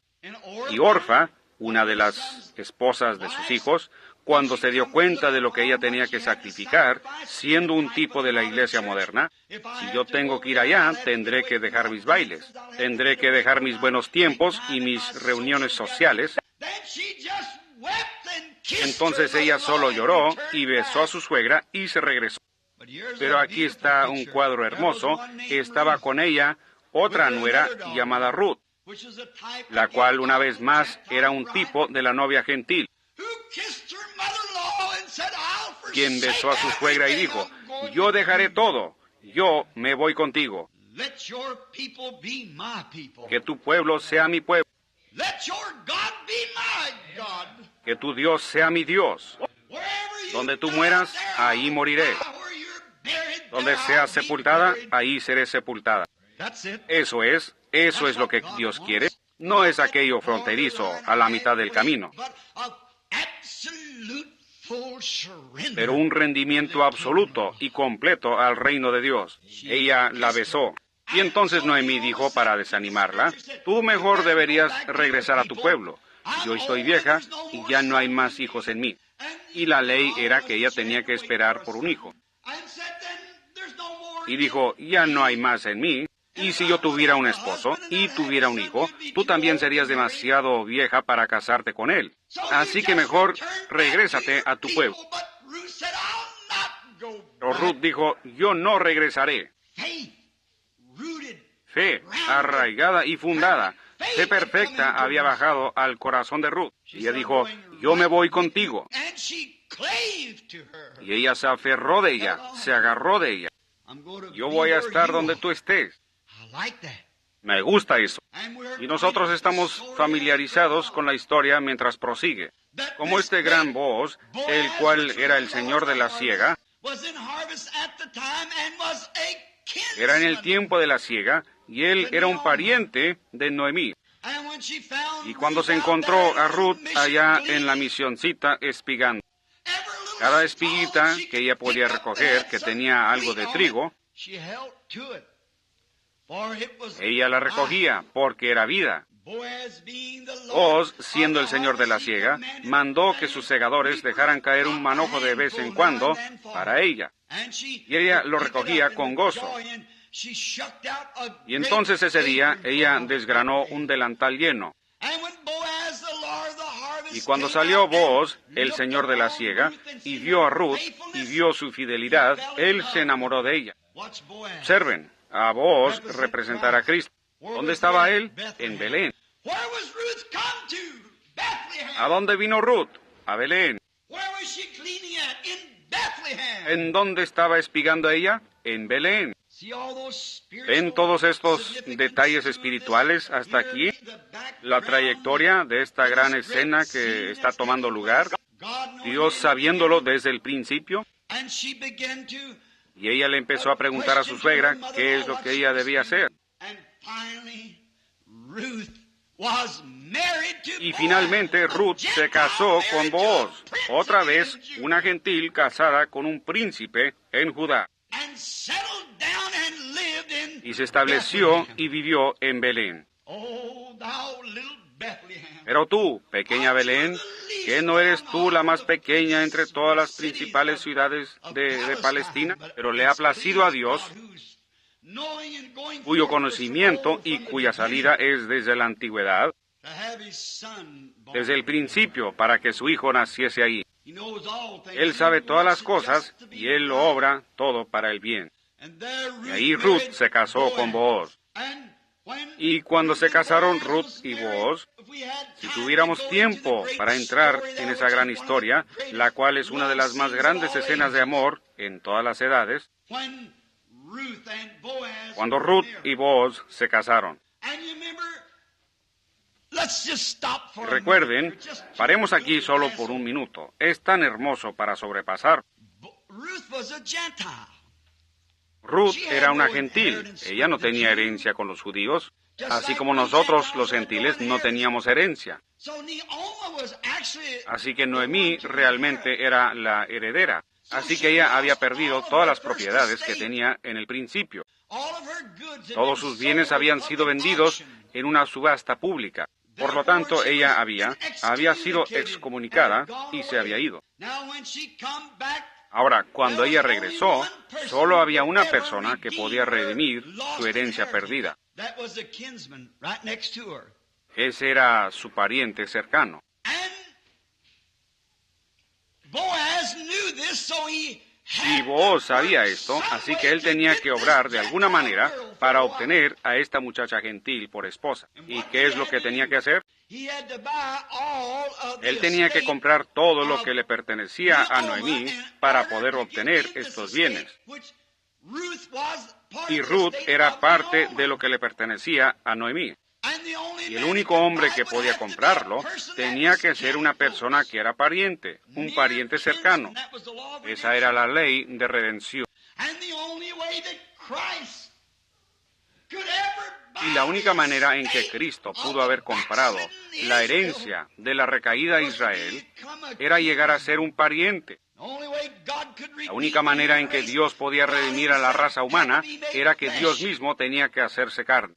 Y Orfa, una de las esposas de sus hijos, cuando se dio cuenta de lo que ella tenía que sacrificar, siendo un tipo de la iglesia moderna, si yo tengo que ir allá, tendré que dejar mis bailes, tendré que dejar mis buenos tiempos y mis reuniones sociales. Entonces ella solo lloró y besó a su suegra y se regresó. Pero aquí está un cuadro hermoso que estaba con ella, otra nuera llamada Ruth, la cual una vez más era un tipo de la novia gentil, quien besó a su suegra y dijo, yo dejaré todo, yo me voy contigo. Que tu pueblo sea mi pueblo. Que tu Dios sea mi Dios. Donde tú mueras, ahí moriré. Donde seas sepultada, ahí seré sepultada. Eso es lo que Dios quiere. No es aquello fronterizo a la mitad del camino, pero un rendimiento absoluto y completo al reino de Dios. Ella la besó. Y entonces Noemí dijo para desanimarla, tú mejor deberías regresar a tu pueblo. Yo estoy vieja y ya no hay más hijos en mí. Y la ley era que ella tenía que esperar por un hijo. Y dijo, ya no hay más en mí. Y si yo tuviera un esposo y tuviera un hijo, tú también serías demasiado vieja para casarte con él. Así que mejor regrésate a tu pueblo. Pero Ruth dijo, yo no regresaré. Fe, arraigada y fundada, fe perfecta había bajado al corazón de Ruth. Y ella dijo, yo me voy contigo. Y ella se aferró de ella, se agarró de ella. Yo voy a estar donde tú estés. Me gusta eso. Y nosotros estamos familiarizados con la historia mientras prosigue. Como este gran Booz, el cual era el señor de la siega, era en el tiempo de la siega, y él era un pariente de Noemí. Y cuando se encontró a Ruth allá en la misioncita espigando, cada espiguita que ella podía recoger, que tenía algo de trigo, ella la recogía porque era vida. Booz, siendo el señor de la siega, mandó que sus segadores dejaran caer un manojo de vez en cuando para ella. Y ella lo recogía con gozo. Y entonces ese día ella desgranó un delantal lleno. Y cuando salió Booz, el señor de la siega, y vio a Ruth y vio su fidelidad, él se enamoró de ella. Observen, a Booz representará a Cristo. ¿Dónde estaba él? En Belén. ¿A dónde vino Ruth? A Belén. ¿En dónde estaba espigando ella? En Belén. ¿Ven todos estos detalles espirituales hasta aquí? La trayectoria de esta gran escena que está tomando lugar. Dios sabiéndolo desde el principio. Y ella le empezó a preguntar a su suegra qué es lo que ella debía hacer. Y finalmente Ruth se casó con Booz, otra vez una gentil casada con un príncipe en Judá. Y se estableció y vivió en Belén. Pero tú, pequeña Belén, ¿qué no eres tú la más pequeña entre todas las principales ciudades de Palestina? Pero le ha placido a Dios, cuyo conocimiento y cuya salida es desde la antigüedad, desde el principio, para que su hijo naciese ahí. Él sabe todas las cosas y Él lo obra todo para el bien. Y ahí Ruth se casó con Booz. Y cuando se casaron Ruth y Booz, si tuviéramos tiempo para entrar en esa gran historia, la cual es una de las más grandes escenas de amor en todas las edades, cuando Ruth y Booz se casaron. Recuerden, paremos aquí solo por un minuto. Es tan hermoso para sobrepasar. Ruth era una gentil. Ella no tenía herencia con los judíos, así como nosotros, los gentiles, no teníamos herencia. Así que Noemí realmente era la heredera. Así que ella había perdido todas las propiedades que tenía en el principio. Todos sus bienes habían sido vendidos en una subasta pública. Por lo tanto, ella había sido excomunicada y se había ido. Ahora, cuando ella regresó, solo había una persona que podía redimir su herencia perdida. Ese era su pariente cercano. Y Booz sabía esto, así que él tenía que obrar de alguna manera para obtener a esta muchacha gentil por esposa. ¿Y qué es lo que tenía que hacer? Él tenía que comprar todo lo que le pertenecía a Noemí para poder obtener estos bienes. Y Ruth era parte de lo que le pertenecía a Noemí. Y el único hombre que podía comprarlo tenía que ser una persona que era pariente, un pariente cercano. Esa era la ley de redención. Y la única manera en que Cristo pudo haber comprado la herencia de la recaída de Israel era llegar a ser un pariente. La única manera en que Dios podía redimir a la raza humana era que Dios mismo tenía que hacerse carne.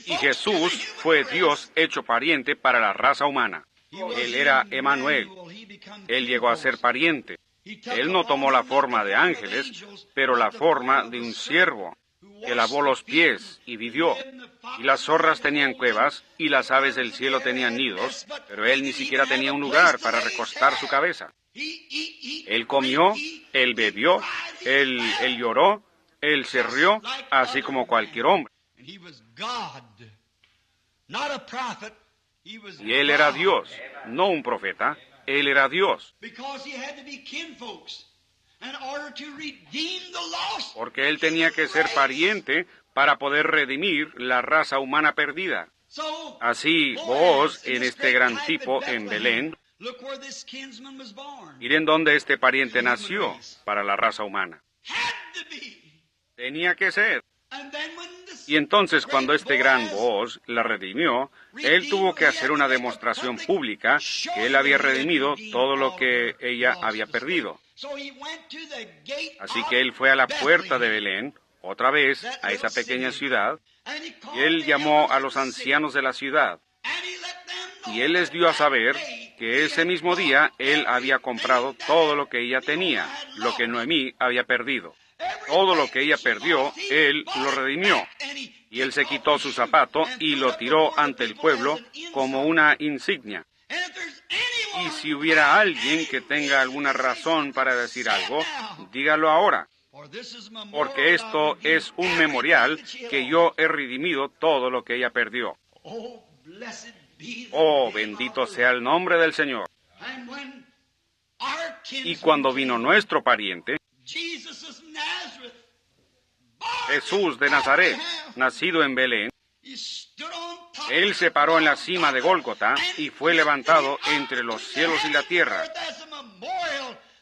Y Jesús fue Dios hecho pariente para la raza humana. Él era Emmanuel. Él llegó a ser pariente. Él no tomó la forma de ángeles, pero la forma de un siervo, que lavó los pies y vivió. Y las zorras tenían cuevas, y las aves del cielo tenían nidos, pero él ni siquiera tenía un lugar para recostar su cabeza. Él comió, él bebió, él lloró, él se rió, así como cualquier hombre. Y él era Dios, no un profeta, él era Dios. Porque él tenía que ser pariente para poder redimir la raza humana perdida. Así, Booz, en este gran tipo en Belén, miren dónde este pariente nació para la raza humana. Tenía que ser. Y entonces, cuando este gran Booz la redimió, él tuvo que hacer una demostración pública que él había redimido todo lo que ella había perdido. Así que él fue a la puerta de Belén, otra vez a esa pequeña ciudad, y él llamó a los ancianos de la ciudad. Y él les dio a saber que ese mismo día él había comprado todo lo que ella tenía, lo que Noemí había perdido. Todo lo que ella perdió, él lo redimió. Y él se quitó su zapato y lo tiró ante el pueblo como una insignia. Y si hubiera alguien que tenga alguna razón para decir algo, dígalo ahora. Porque esto es un memorial que yo he redimido todo lo que ella perdió. Oh, bendito sea el nombre del Señor. Y cuando vino nuestro pariente, Jesús de Nazaret, nacido en Belén, él se paró en la cima de Gólgota y fue levantado entre los cielos y la tierra,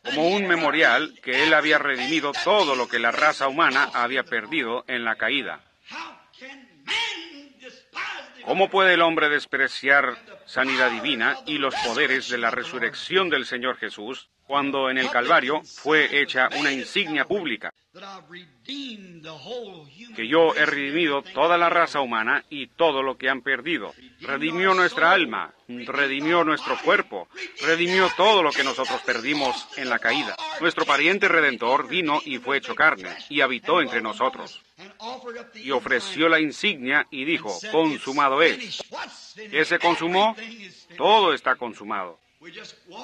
como un memorial que él había redimido todo lo que la raza humana había perdido en la caída. ¿Cómo puede el hombre despreciar sanidad divina y los poderes de la resurrección del Señor Jesús, cuando en el Calvario fue hecha una insignia pública? Que yo he redimido toda la raza humana y todo lo que han perdido. Redimió nuestra alma, redimió nuestro cuerpo, redimió todo lo que nosotros perdimos en la caída. Nuestro pariente redentor vino y fue hecho carne y habitó entre nosotros. Y ofreció la insignia y dijo, consumado es. ¿Qué se consumó? Todo está consumado.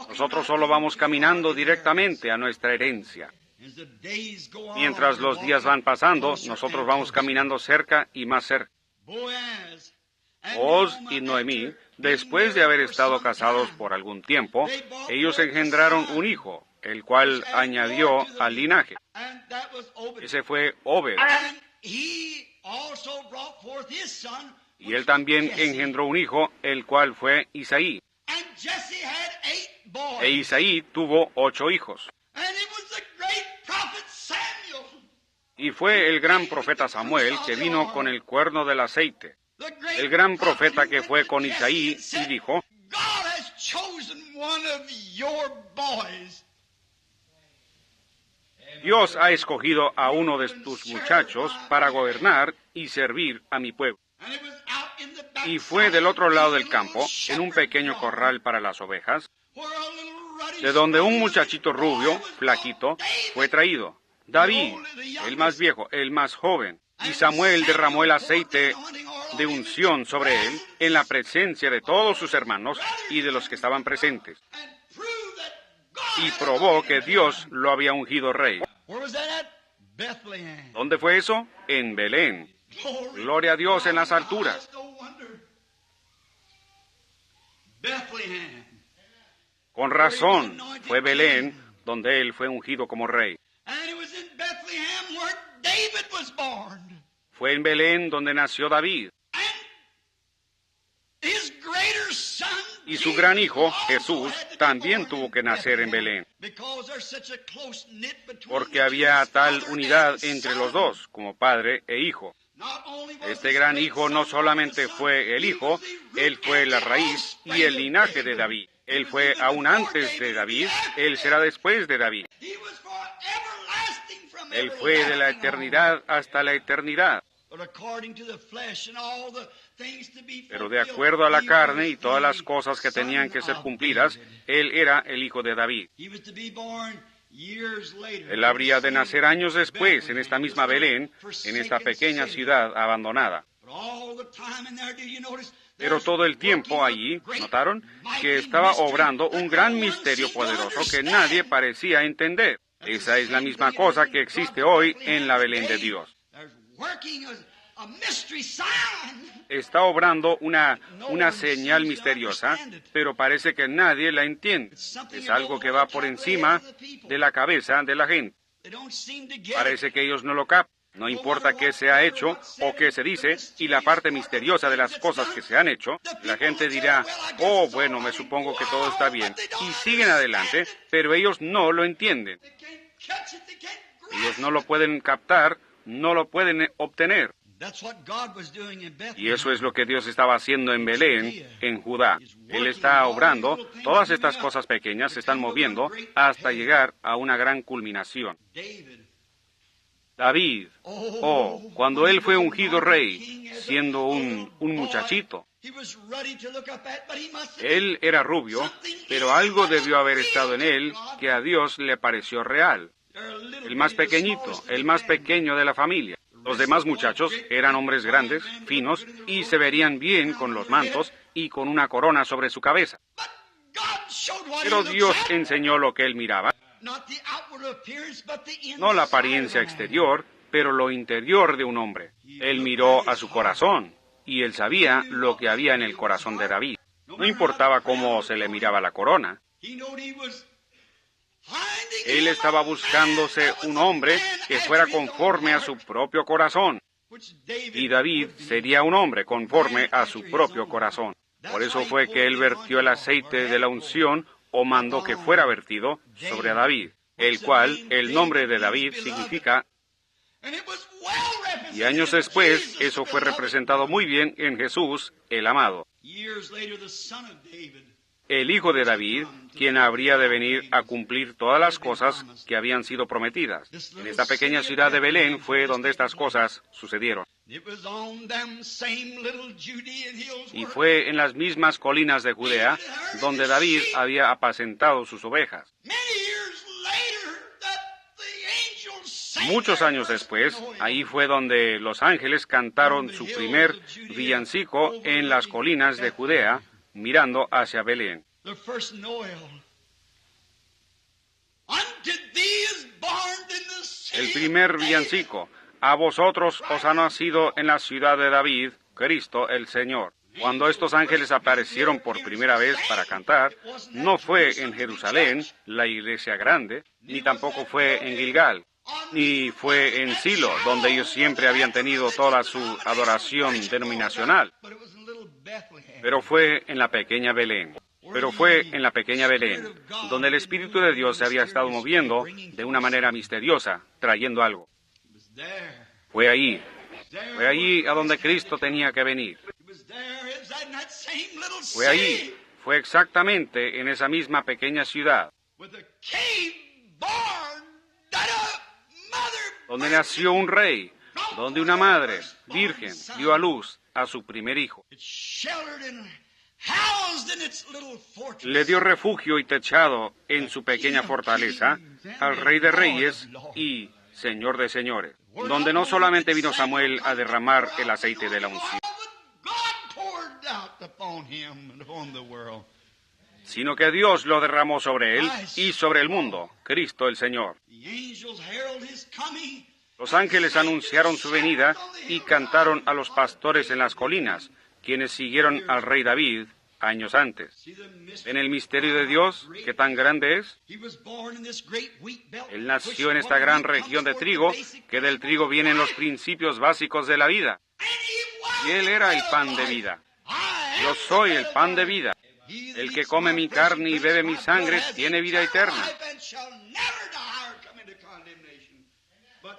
Nosotros solo vamos caminando directamente a nuestra herencia. Mientras los días van pasando, nosotros vamos caminando cerca y más cerca. Booz y Noemí, después de haber estado casados por algún tiempo, ellos engendraron un hijo, el cual añadió al linaje. Ese fue Obed. Y él también engendró un hijo, el cual fue Isaí. E Isaí tuvo 8 hijos. Y fue el gran profeta Samuel que vino con el cuerno del aceite. El gran profeta que fue con Isaí y dijo, Dios ha escogido a uno de tus muchachos para gobernar y servir a mi pueblo. Y fue del otro lado del campo, en un pequeño corral para las ovejas, de donde un muchachito rubio, flaquito, fue traído. David, el más viejo, el más joven. Y Samuel derramó el aceite de unción sobre él en la presencia de todos sus hermanos y de los que estaban presentes. Y probó que Dios lo había ungido rey. ¿Dónde fue eso? En Belén. Gloria a Dios en las alturas. Con razón, fue Belén donde él fue ungido como rey. Fue en Belén donde nació David. Y su gran hijo, Jesús, también tuvo que nacer en Belén, porque había tal unidad entre los dos, como padre e hijo. Este gran hijo no solamente fue el hijo, él fue la raíz y el linaje de David. Él fue aún antes de David, él será después de David. Él fue de la eternidad hasta la eternidad. Pero de acuerdo a la carne y todas las cosas que tenían que ser cumplidas, él era el hijo de David. Él habría de nacer años después en esta misma Belén, en esta pequeña ciudad abandonada. Pero todo el tiempo allí, ¿notaron? Que estaba obrando un gran misterio poderoso que nadie parecía entender. Esa es la misma cosa que existe hoy en la Belén de Dios. Está obrando una señal misteriosa, pero parece que nadie la entiende. Es algo que va por encima de la cabeza de la gente. Parece que ellos no lo captan. No importa qué se ha hecho o qué se dice, y la parte misteriosa de las cosas que se han hecho, la gente dirá, oh, bueno, me supongo que todo está bien, y siguen adelante, pero ellos no lo entienden. Ellos no lo pueden captar, no lo pueden obtener. Y eso es lo que Dios estaba haciendo en Belén, en Judá. Él está obrando, todas estas cosas pequeñas se están moviendo hasta llegar a una gran culminación. David, cuando él fue ungido rey, siendo un muchachito, él era rubio, pero algo debió haber estado en él que a Dios le pareció real. El más pequeñito, el más pequeño de la familia. Los demás muchachos eran hombres grandes, finos, y se verían bien con los mantos y con una corona sobre su cabeza. Pero Dios enseñó lo que él miraba. No la apariencia exterior, pero lo interior de un hombre. Él miró a su corazón, y él sabía lo que había en el corazón de David. No importaba cómo se le miraba la corona. Él estaba buscándose un hombre que fuera conforme a su propio corazón. Y David sería un hombre conforme a su propio corazón. Por eso fue que él vertió el aceite de la unción, o mandó que fuera vertido sobre David, el cual, el nombre de David significa. Y años después, eso fue representado muy bien en Jesús, el amado. El hijo de David, quien habría de venir a cumplir todas las cosas que habían sido prometidas. En esta pequeña ciudad de Belén fue donde estas cosas sucedieron. Y fue en las mismas colinas de Judea donde David había apacentado sus ovejas. Muchos años después, ahí fue donde los ángeles cantaron su primer villancico en las colinas de Judea, mirando hacia Belén. El primer villancico, a vosotros os ha nacido en la ciudad de David, Cristo el Señor. Cuando estos ángeles aparecieron por primera vez para cantar, no fue en Jerusalén, la iglesia grande, ni tampoco fue en Gilgal, ni fue en Silo, donde ellos siempre habían tenido toda su adoración denominacional. Pero fue en la pequeña Belén. Donde el Espíritu de Dios se había estado moviendo de una manera misteriosa, trayendo algo. Fue allí a donde Cristo tenía que venir. Fue exactamente en esa misma pequeña ciudad, donde nació un rey, donde una madre virgen dio a luz a su primer hijo. Le dio refugio y techado en su pequeña fortaleza al Rey de Reyes y Señor de Señores, donde no solamente vino Samuel a derramar el aceite de la unción, sino que Dios lo derramó sobre él y sobre el mundo, Cristo el Señor. Los ángeles anunciaron su venida y cantaron a los pastores en las colinas, quienes siguieron al rey David años antes. ¿En el misterio de Dios, qué tan grande es? Él nació en esta gran región de trigo, que del trigo vienen los principios básicos de la vida. Y Él era el pan de vida. Yo soy el pan de vida. El que come mi carne y bebe mi sangre tiene vida eterna.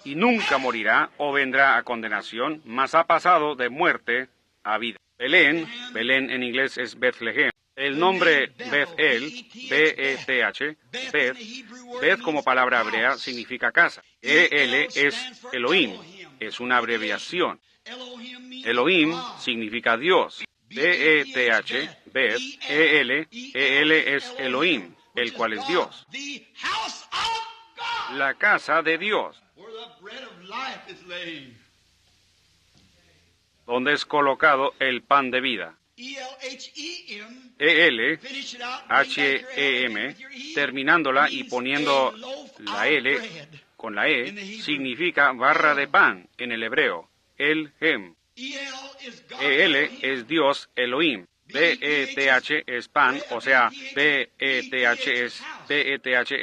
Y nunca morirá o vendrá a condenación, mas ha pasado de muerte a vida. Belén en inglés es Bethlehem. El nombre Beth-El, B-E-T-H, Beth como palabra hebrea significa casa. E-L es Elohim, es una abreviación. Elohim significa Dios. B-E-T-H, Beth, E-L es Elohim, el cual es Dios. La casa de Dios, donde es colocado el pan de vida. E-L-H-E-M, terminándola y poniendo la L con la E, significa barra de pan en el hebreo, el-hem. E-L es Dios Elohim. B-E-T-H es pan, o sea, B-E-T-H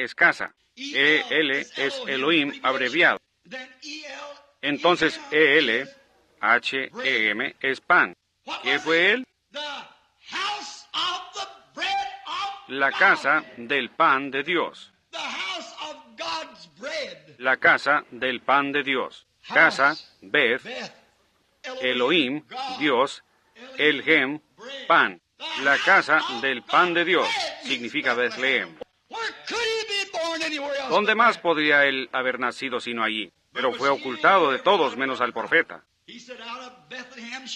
es casa. E-L es Elohim abreviado. Entonces, E-L, H-E-M, es pan. ¿Qué fue él? La casa del pan de Dios. La casa del pan de Dios. Casa, Beth, Elohim, Dios, El-Hem, pan. La casa del pan de Dios significa Bethlehem. ¿Dónde más podría él haber nacido sino allí? Pero fue ocultado de todos menos al profeta.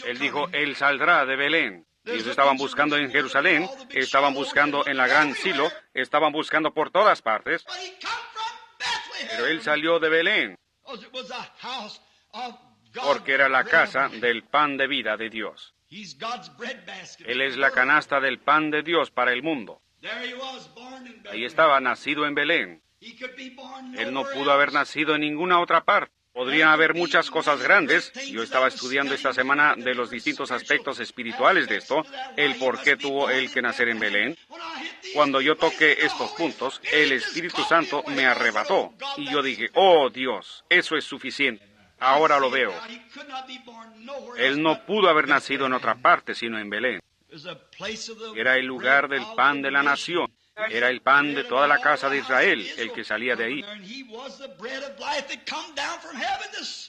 Él dijo, él saldrá de Belén. Ellos estaban buscando en Jerusalén, estaban buscando en la gran Silo, estaban buscando por todas partes. Pero él salió de Belén, porque era la casa del pan de vida de Dios. Él es la canasta del pan de Dios para el mundo. Ahí estaba, nacido en Belén. Él no pudo haber nacido en ninguna otra parte. Podrían haber muchas cosas grandes. Yo estaba estudiando esta semana de los distintos aspectos espirituales de esto, el por qué tuvo él que nacer en Belén. Cuando yo toqué estos puntos, el Espíritu Santo me arrebató, y yo dije, oh Dios, eso es suficiente. Ahora lo veo. Él no pudo haber nacido en otra parte, sino en Belén. Era el lugar del pan de la nación. Era el pan de toda la casa de Israel, el que salía de ahí.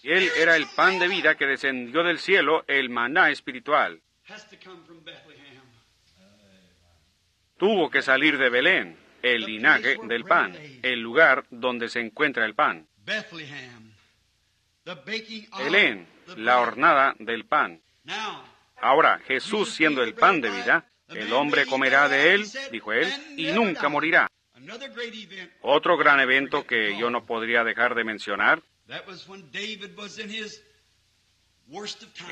Y él era el pan de vida que descendió del cielo, el maná espiritual. Tuvo que salir de Belén, el linaje del pan, el lugar donde se encuentra el pan. Belén, la hornada del pan. Ahora, Jesús siendo el pan de vida, el hombre comerá de él, dijo él, y nunca morirá. Otro gran evento que yo no podría dejar de mencionar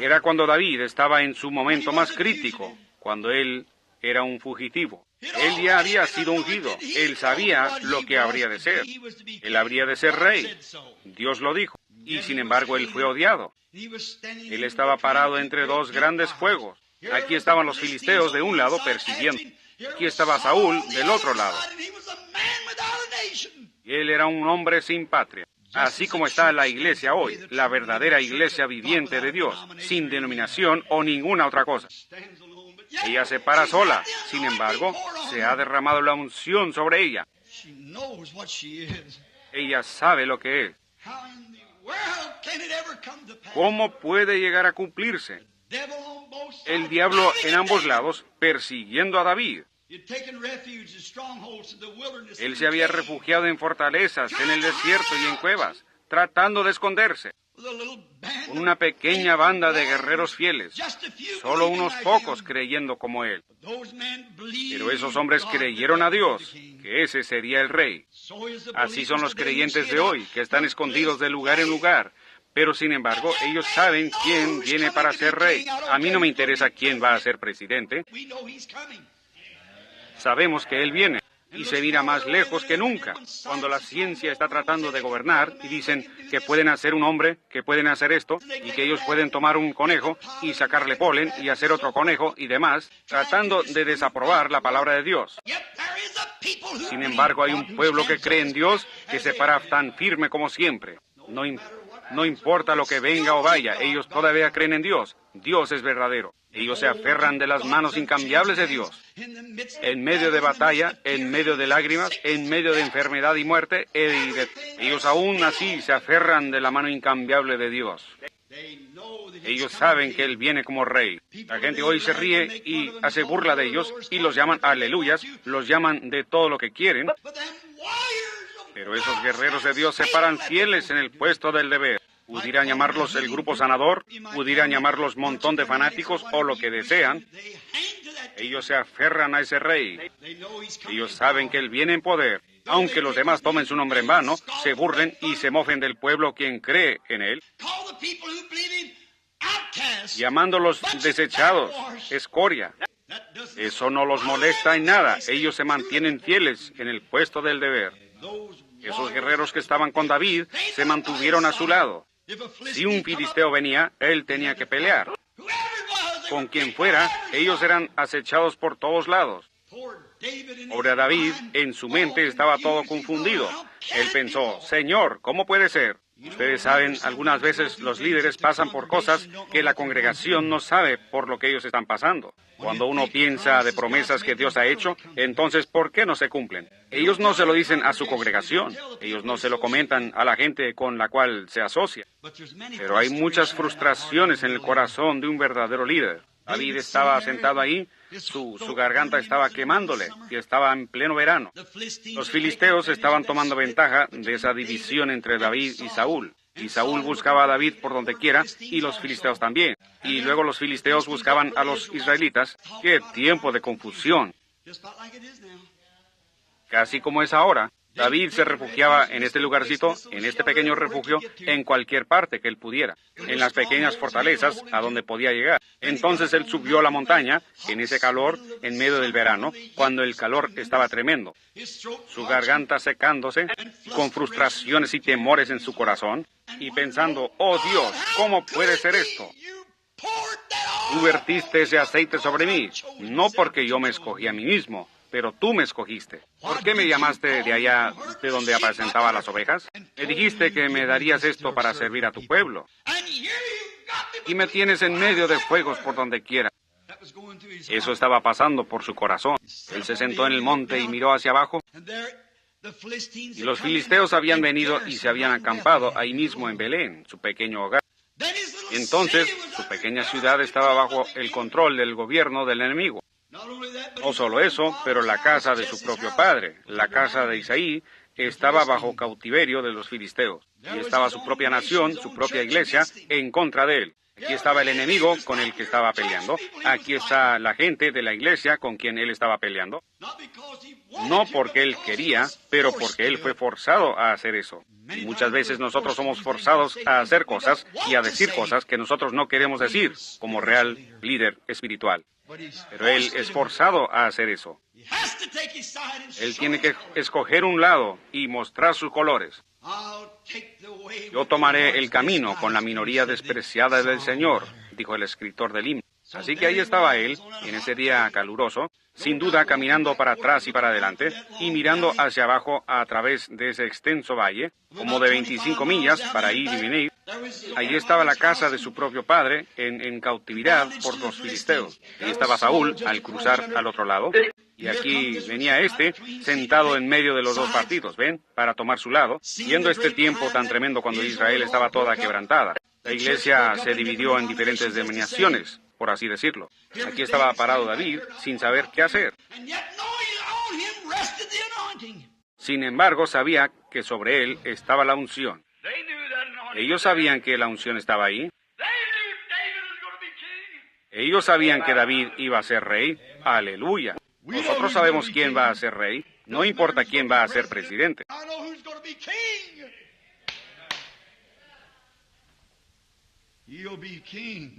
era cuando David estaba en su momento más crítico, cuando él era un fugitivo. Él ya había sido ungido, él sabía lo que habría de ser. Él habría de ser rey. Dios lo dijo. Y sin embargo él fue odiado. Él estaba parado entre dos grandes fuegos. Aquí estaban los filisteos de un lado persiguiendo. Aquí estaba Saúl del otro lado. Y él era un hombre sin patria. Así como está la iglesia hoy, la verdadera iglesia viviente de Dios, sin denominación o ninguna otra cosa. Ella se para sola. Sin embargo, se ha derramado la unción sobre ella. Ella sabe lo que es. ¿Cómo puede llegar a cumplirse? El diablo en ambos lados persiguiendo a David. Él se había refugiado en fortalezas, en el desierto y en cuevas, tratando de esconderse. Con una pequeña banda de guerreros fieles, solo unos pocos creyendo como él. Pero esos hombres creyeron a Dios, que ese sería el rey. Así son los creyentes de hoy, que están escondidos de lugar en lugar, Pero sin embargo, ellos saben quién viene para ser rey. A mí no me interesa quién va a ser presidente. Sabemos que él viene. Y se mira más lejos que nunca. Cuando la ciencia está tratando de gobernar y dicen que pueden hacer un hombre, que pueden hacer esto, y que ellos pueden tomar un conejo y sacarle polen y hacer otro conejo y demás, tratando de desaprobar la palabra de Dios. Sin embargo, hay un pueblo que cree en Dios, que se para tan firme como siempre. No importa lo que venga o vaya, ellos todavía creen en Dios. Dios es verdadero. Ellos se aferran de las manos incambiables de Dios. En medio de batalla, en medio de lágrimas, en medio de enfermedad y muerte, ellos aún así se aferran de la mano incambiable de Dios. Ellos saben que Él viene como rey. La gente hoy se ríe y hace burla de ellos y los llaman aleluyas, los llaman de todo lo que quieren. Pero esos guerreros de Dios se paran fieles en el puesto del deber. Pudieran llamarlos el grupo sanador, pudieran llamarlos montón de fanáticos o lo que desean. Ellos se aferran a ese rey. Ellos saben que Él viene en poder. Aunque los demás tomen su nombre en vano, se burlen y se mofen del pueblo quien cree en Él, llamándolos desechados, escoria. Eso no los molesta en nada. Ellos se mantienen fieles en el puesto del deber. Esos guerreros que estaban con David se mantuvieron a su lado. Si un filisteo venía, él tenía que pelear. Con quien fuera, ellos eran acechados por todos lados. Pobre David, en su mente estaba todo confundido. Él pensó, Señor, ¿cómo puede ser? Ustedes saben, algunas veces los líderes pasan por cosas que la congregación no sabe por lo que ellos están pasando. Cuando uno piensa de promesas que Dios ha hecho, entonces, ¿por qué no se cumplen? Ellos no se lo dicen a su congregación. Ellos no se lo comentan a la gente con la cual se asocia. Pero hay muchas frustraciones en el corazón de un verdadero líder. David estaba sentado ahí, su garganta estaba quemándole y estaba en pleno verano. Los filisteos estaban tomando ventaja de esa división entre David y Saúl. Y Saúl buscaba a David por donde quiera, y los filisteos también. Y luego los filisteos buscaban a los israelitas. ¡Qué tiempo de confusión! Casi como es ahora. David se refugiaba en este lugarcito, en este pequeño refugio, en cualquier parte que él pudiera, en las pequeñas fortalezas a donde podía llegar. Entonces él subió a la montaña, en ese calor, en medio del verano, cuando el calor estaba tremendo, su garganta secándose, con frustraciones y temores en su corazón, y pensando, oh Dios, ¿cómo puede ser esto? Tú vertiste ese aceite sobre mí, no porque yo me escogí a mí mismo, pero tú me escogiste. ¿Por qué me llamaste de allá de donde apacentaba las ovejas? Me dijiste que me darías esto para servir a tu pueblo. Y me tienes en medio de fuegos por donde quiera. Eso estaba pasando por su corazón. Él se sentó en el monte y miró hacia abajo. Y los filisteos habían venido y se habían acampado ahí mismo en Belén, su pequeño hogar. Entonces, su pequeña ciudad estaba bajo el control del gobierno del enemigo. No solo eso, pero la casa de su propio padre, la casa de Isaí, estaba bajo cautiverio de los filisteos. Y estaba su propia nación, su propia iglesia, en contra de él. Aquí estaba el enemigo con el que estaba peleando. Aquí está la gente de la iglesia con quien él estaba peleando. No porque él quería, pero porque él fue forzado a hacer eso. Y muchas veces nosotros somos forzados a hacer cosas y a decir cosas que nosotros no queremos decir como real líder espiritual. Pero él es forzado a hacer eso. Él tiene que escoger un lado y mostrar sus colores. Yo tomaré el camino con la minoría despreciada del Señor, dijo el escritor del himno. Así que ahí estaba él, en ese día caluroso, sin duda caminando para atrás y para adelante, y mirando hacia abajo a través de ese extenso valle, como de 25 millas para ir y venir. Allí estaba la casa de su propio padre, en cautividad por los filisteos. Ahí estaba Saúl, al cruzar al otro lado. Y aquí venía sentado en medio de los dos partidos, ¿ven? Para tomar su lado, viendo este tiempo tan tremendo cuando Israel estaba toda quebrantada. La iglesia se dividió en diferentes denominaciones, por así decirlo. Aquí estaba parado David, sin saber qué hacer. Sin embargo, sabía que sobre él estaba la unción. Ellos sabían que la unción estaba ahí. Ellos sabían que David iba a ser rey. ¡Aleluya! Nosotros sabemos quién va a ser rey. No importa quién va a ser presidente.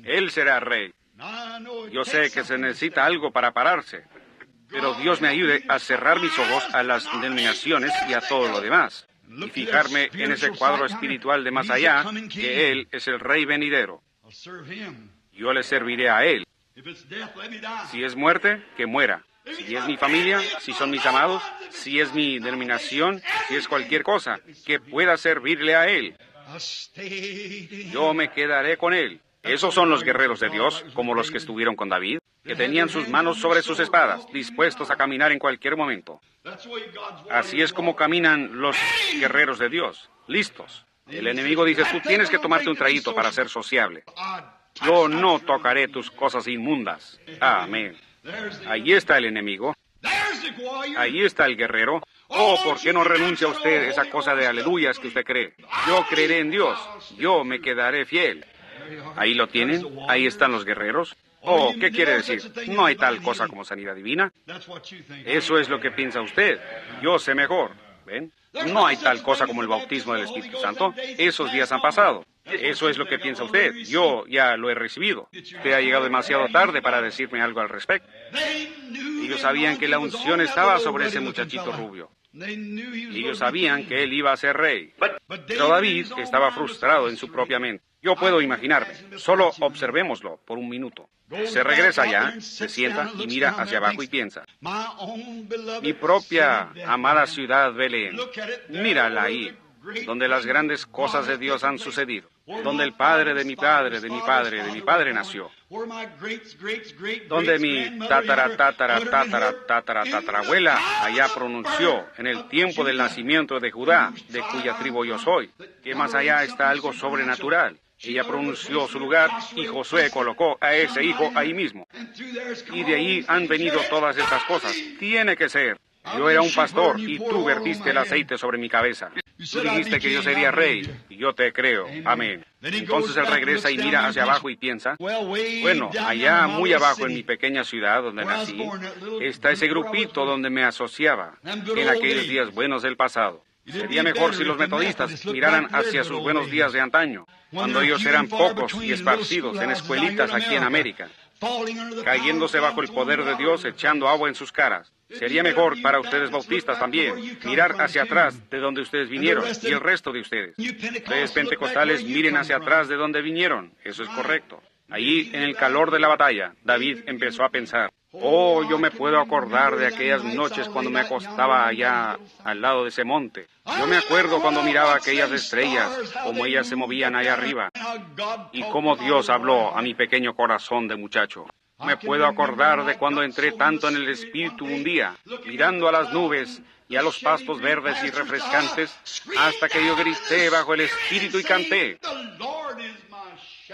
Él será rey. Yo sé que se necesita algo para pararse, pero Dios me ayude a cerrar mis ojos a las denominaciones y a todo lo demás, y fijarme en ese cuadro espiritual de más allá, que Él es el Rey venidero. Yo le serviré a Él. Si es muerte, que muera. Si es mi familia, si son mis amados, si es mi denominación, si es cualquier cosa, que pueda servirle a Él. Yo me quedaré con Él. Esos son los guerreros de Dios, como los que estuvieron con David, que tenían sus manos sobre sus espadas, dispuestos a caminar en cualquier momento. Así es como caminan los guerreros de Dios, listos. El enemigo dice, tú tienes que tomarte un traguito para ser sociable. Yo no tocaré tus cosas inmundas. Amén. Allí está el enemigo. Allí está el guerrero. Oh, ¿por qué no renuncia usted a esa cosa de aleluyas que usted cree? Yo creeré en Dios. Yo me quedaré fiel. Ahí lo tienen. Ahí están los guerreros. Oh, ¿qué quiere decir? No hay tal cosa como sanidad divina. Eso es lo que piensa usted. Yo sé mejor. ¿Ven? No hay tal cosa como el bautismo del Espíritu Santo. Esos días han pasado. Eso es lo que piensa usted. Yo ya lo he recibido. Usted ha llegado demasiado tarde para decirme algo al respecto. Ellos sabían que la unción estaba sobre ese muchachito rubio. Ellos sabían que él iba a ser rey. Pero David estaba frustrado en su propia mente. Yo puedo imaginarme. Solo observémoslo por un minuto. Se regresa allá, se sienta y mira hacia abajo y piensa. Mi propia amada ciudad Belén. Mírala ahí, donde las grandes cosas de Dios han sucedido. Donde el padre de mi padre, de mi padre, de mi padre nació. Donde mi tatarabuela allá pronunció en el tiempo del nacimiento de Judá, de cuya tribu yo soy, que más allá está algo sobrenatural. Ella pronunció su lugar y Josué colocó a ese hijo ahí mismo. Y de ahí han venido todas estas cosas. Tiene que ser. Yo era un pastor y tú vertiste el aceite sobre mi cabeza. Tú dijiste que yo sería rey y yo te creo. Amén. Entonces él regresa y mira hacia abajo y piensa, bueno, allá muy abajo en mi pequeña ciudad donde nací, está ese grupito donde me asociaba en aquellos días buenos del pasado. Sería mejor si los metodistas miraran hacia sus buenos días de antaño, cuando ellos eran pocos y esparcidos en escuelitas aquí en América, cayéndose bajo el poder de Dios, echando agua en sus caras. Sería mejor para ustedes bautistas también mirar hacia atrás de donde ustedes vinieron y el resto de ustedes. Ustedes pentecostales miren hacia atrás de donde vinieron. Eso es correcto. Allí, en el calor de la batalla, David empezó a pensar, oh, yo me puedo acordar de aquellas noches cuando me acostaba allá al lado de ese monte. Yo me acuerdo cuando miraba aquellas estrellas, cómo ellas se movían allá arriba, y cómo Dios habló a mi pequeño corazón de muchacho. Me puedo acordar de cuando entré tanto en el Espíritu un día, mirando a las nubes y a los pastos verdes y refrescantes, hasta que yo grité bajo el Espíritu y canté,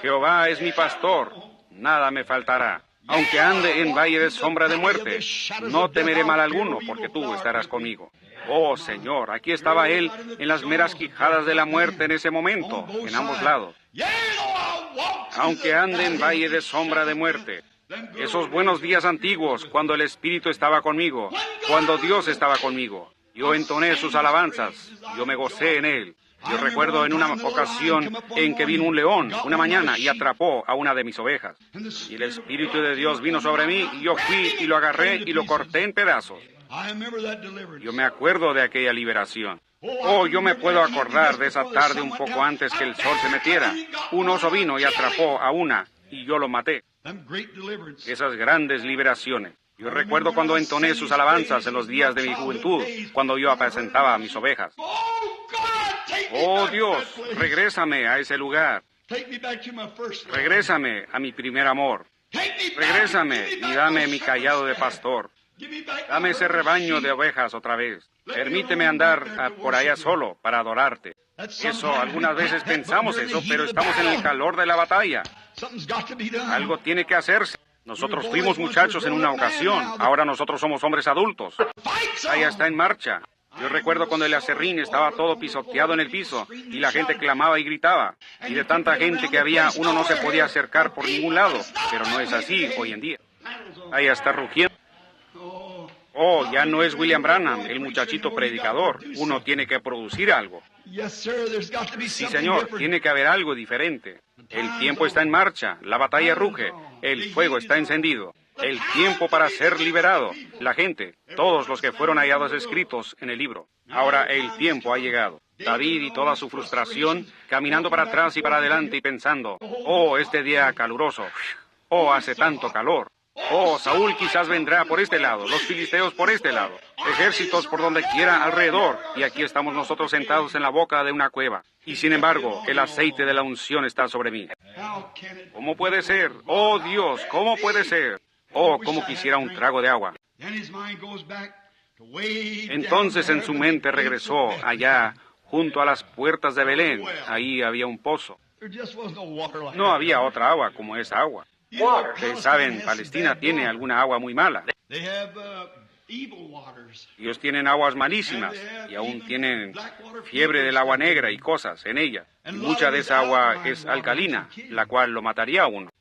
Jehová es mi pastor, nada me faltará. Aunque ande en valle de sombra de muerte, no temeré mal alguno, porque tú estarás conmigo. Oh, Señor, aquí estaba Él en las meras quijadas de la muerte en ese momento, en ambos lados. Aunque ande en valle de sombra de muerte, esos buenos días antiguos, cuando el Espíritu estaba conmigo, cuando Dios estaba conmigo, yo entoné sus alabanzas, yo me gocé en Él. Yo recuerdo en una ocasión en que vino un león una mañana y atrapó a una de mis ovejas. Y el Espíritu de Dios vino sobre mí y yo fui y lo agarré y lo corté en pedazos. Yo me acuerdo de aquella liberación. Oh, yo me puedo acordar de esa tarde un poco antes que el sol se metiera. Un oso vino y atrapó a una y yo lo maté. Esas grandes liberaciones. Yo recuerdo cuando entoné sus alabanzas en los días de mi juventud, cuando yo apacentaba a mis ovejas. Oh Dios, regrésame a ese lugar. Regrésame a mi primer amor. Regrésame y dame mi cayado de pastor. Dame ese rebaño de ovejas otra vez. Permíteme andar por allá solo para adorarte. Eso, algunas veces pensamos eso, pero estamos en el calor de la batalla. Algo tiene que hacerse. Nosotros fuimos muchachos en una ocasión, ahora nosotros somos hombres adultos. Allá está en marcha. Yo recuerdo cuando el aserrín estaba todo pisoteado en el piso y la gente clamaba y gritaba. Y de tanta gente que había, uno no se podía acercar por ningún lado. Pero no es así hoy en día. Allá está rugiendo. Oh, ya no es William Branham, el muchachito predicador. Uno tiene que producir algo. Sí, señor, tiene que haber algo diferente. El tiempo está en marcha, la batalla ruge, el fuego está encendido. El tiempo para ser liberado, la gente, todos los que fueron hallados escritos en el libro. Ahora el tiempo ha llegado. David y toda su frustración, caminando para atrás y para adelante y pensando, oh, este día caluroso, oh, hace tanto calor. Oh, Saúl quizás vendrá por este lado, los filisteos por este lado, ejércitos por donde quiera alrededor, y aquí estamos nosotros sentados en la boca de una cueva. Y sin embargo, el aceite de la unción está sobre mí. ¿Cómo puede ser? Oh, Dios, ¿cómo puede ser? Oh, cómo quisiera un trago de agua. Entonces en su mente regresó allá, junto a las puertas de Belén. Ahí había un pozo. No había otra agua como esa agua. Ustedes saben, Palestina tiene alguna agua muy mala. Ellos tienen aguas malísimas y aún tienen fiebre del agua negra y cosas en ella. Y mucha de esa agua es alcalina, la cual lo mataría a uno.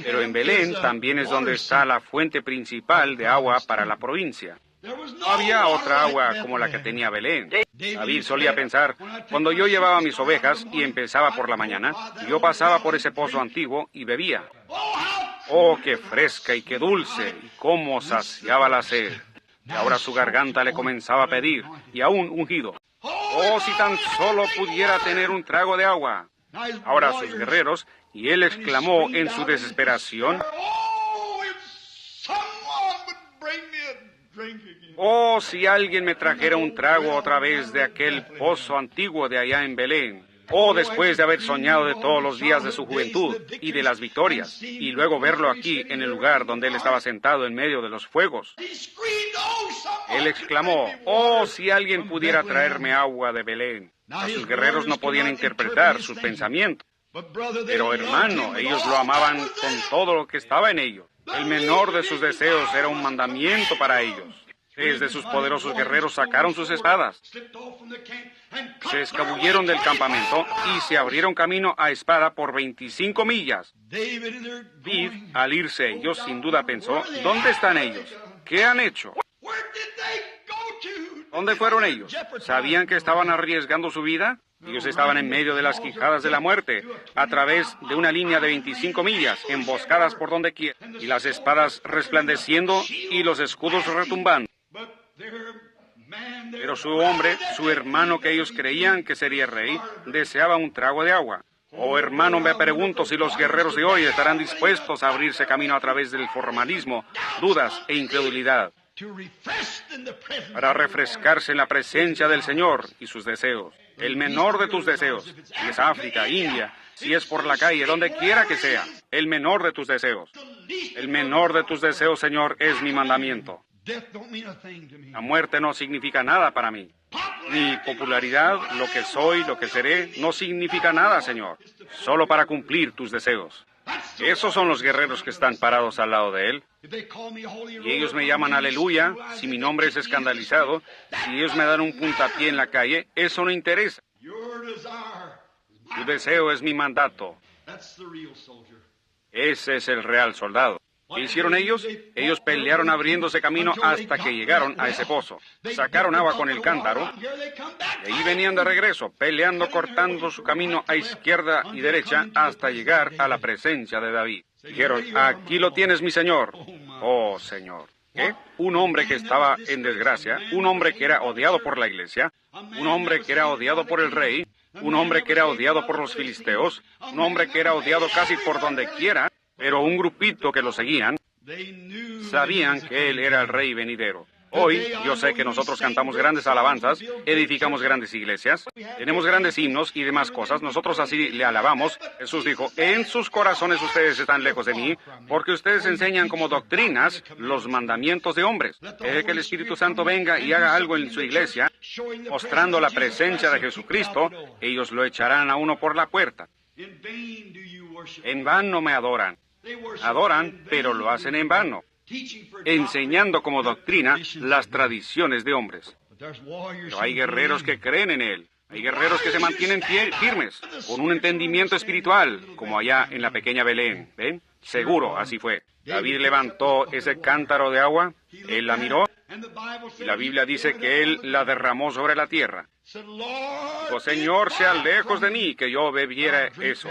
Pero en Belén también es donde está la fuente principal de agua para la provincia. No había otra agua como la que tenía Belén. David solía pensar, cuando yo llevaba mis ovejas y empezaba por la mañana, yo pasaba por ese pozo antiguo y bebía. Oh, qué fresca y qué dulce, y cómo saciaba la sed. Y ahora su garganta le comenzaba a pedir, y aún ungido. Oh, si tan solo pudiera tener un trago de agua. Ahora sus guerreros, y él exclamó en su desesperación, oh, si alguien me trajera un trago otra vez de aquel pozo antiguo de allá en Belén. Oh, después de haber soñado de todos los días de su juventud y de las victorias, y luego verlo aquí en el lugar donde él estaba sentado en medio de los fuegos. Él exclamó, oh, si alguien pudiera traerme agua de Belén. Sus guerreros no podían interpretar sus pensamientos. Pero hermano, ellos lo amaban con todo lo que estaba en ellos. El menor de sus deseos era un mandamiento para ellos. Desde sus poderosos guerreros sacaron sus espadas, se escabulleron del campamento y se abrieron camino a espada por 25 millas. David, al irse ellos, sin duda pensó, ¿dónde están ellos? ¿Qué han hecho? ¿Dónde fueron ellos? ¿Sabían que estaban arriesgando su vida? Ellos estaban en medio de las quijadas de la muerte, a través de una línea de 25 millas, emboscadas por donde quiera, y las espadas resplandeciendo y los escudos retumbando. Pero su hombre, su hermano que ellos creían que sería rey, deseaba un trago de agua. Oh, hermano, me pregunto si los guerreros de hoy estarán dispuestos a abrirse camino a través del formalismo, dudas e incredulidad, para refrescarse en la presencia del Señor y sus deseos. El menor de tus deseos, si es África, India, si es por la calle, donde quiera que sea, el menor de tus deseos. El menor de tus deseos, Señor, es mi mandamiento. La muerte no significa nada para mí. Mi popularidad, lo que soy, lo que seré, no significa nada, Señor. Solo para cumplir tus deseos. Esos son los guerreros que están parados al lado de Él. Y ellos me llaman aleluya, si mi nombre es escandalizado, si ellos me dan un puntapié en la calle, eso no interesa. Tu deseo es mi mandato. Ese es el real soldado. ¿Qué hicieron ellos? Ellos pelearon abriéndose camino hasta que llegaron a ese pozo. Sacaron agua con el cántaro, y ahí venían de regreso, peleando, cortando su camino a izquierda y derecha hasta llegar a la presencia de David. Dijeron, aquí lo tienes, mi señor. Oh, Señor. ¿Qué? Un hombre que estaba en desgracia, un hombre que era odiado por la iglesia, un hombre que era odiado por el rey, un hombre que era odiado por los filisteos, un hombre que era odiado casi por donde quiera, pero un grupito que lo seguían, sabían que él era el rey venidero. Hoy, yo sé que nosotros cantamos grandes alabanzas, edificamos grandes iglesias, tenemos grandes himnos y demás cosas, nosotros así le alabamos. Jesús dijo, en sus corazones ustedes están lejos de mí, porque ustedes enseñan como doctrinas los mandamientos de hombres. Deje que el Espíritu Santo venga y haga algo en su iglesia, mostrando la presencia de Jesucristo, ellos lo echarán a uno por la puerta. En vano me adoran. Adoran, pero lo hacen en vano, enseñando como doctrina las tradiciones de hombres. Pero hay guerreros que creen en Él. Hay guerreros que se mantienen firmes, con un entendimiento espiritual, como allá en la pequeña Belén. ¿Ven? Seguro, así fue. David levantó ese cántaro de agua, él la miró, y la Biblia dice que él la derramó sobre la tierra. Dijo, Señor, sea lejos de mí que yo bebiera eso.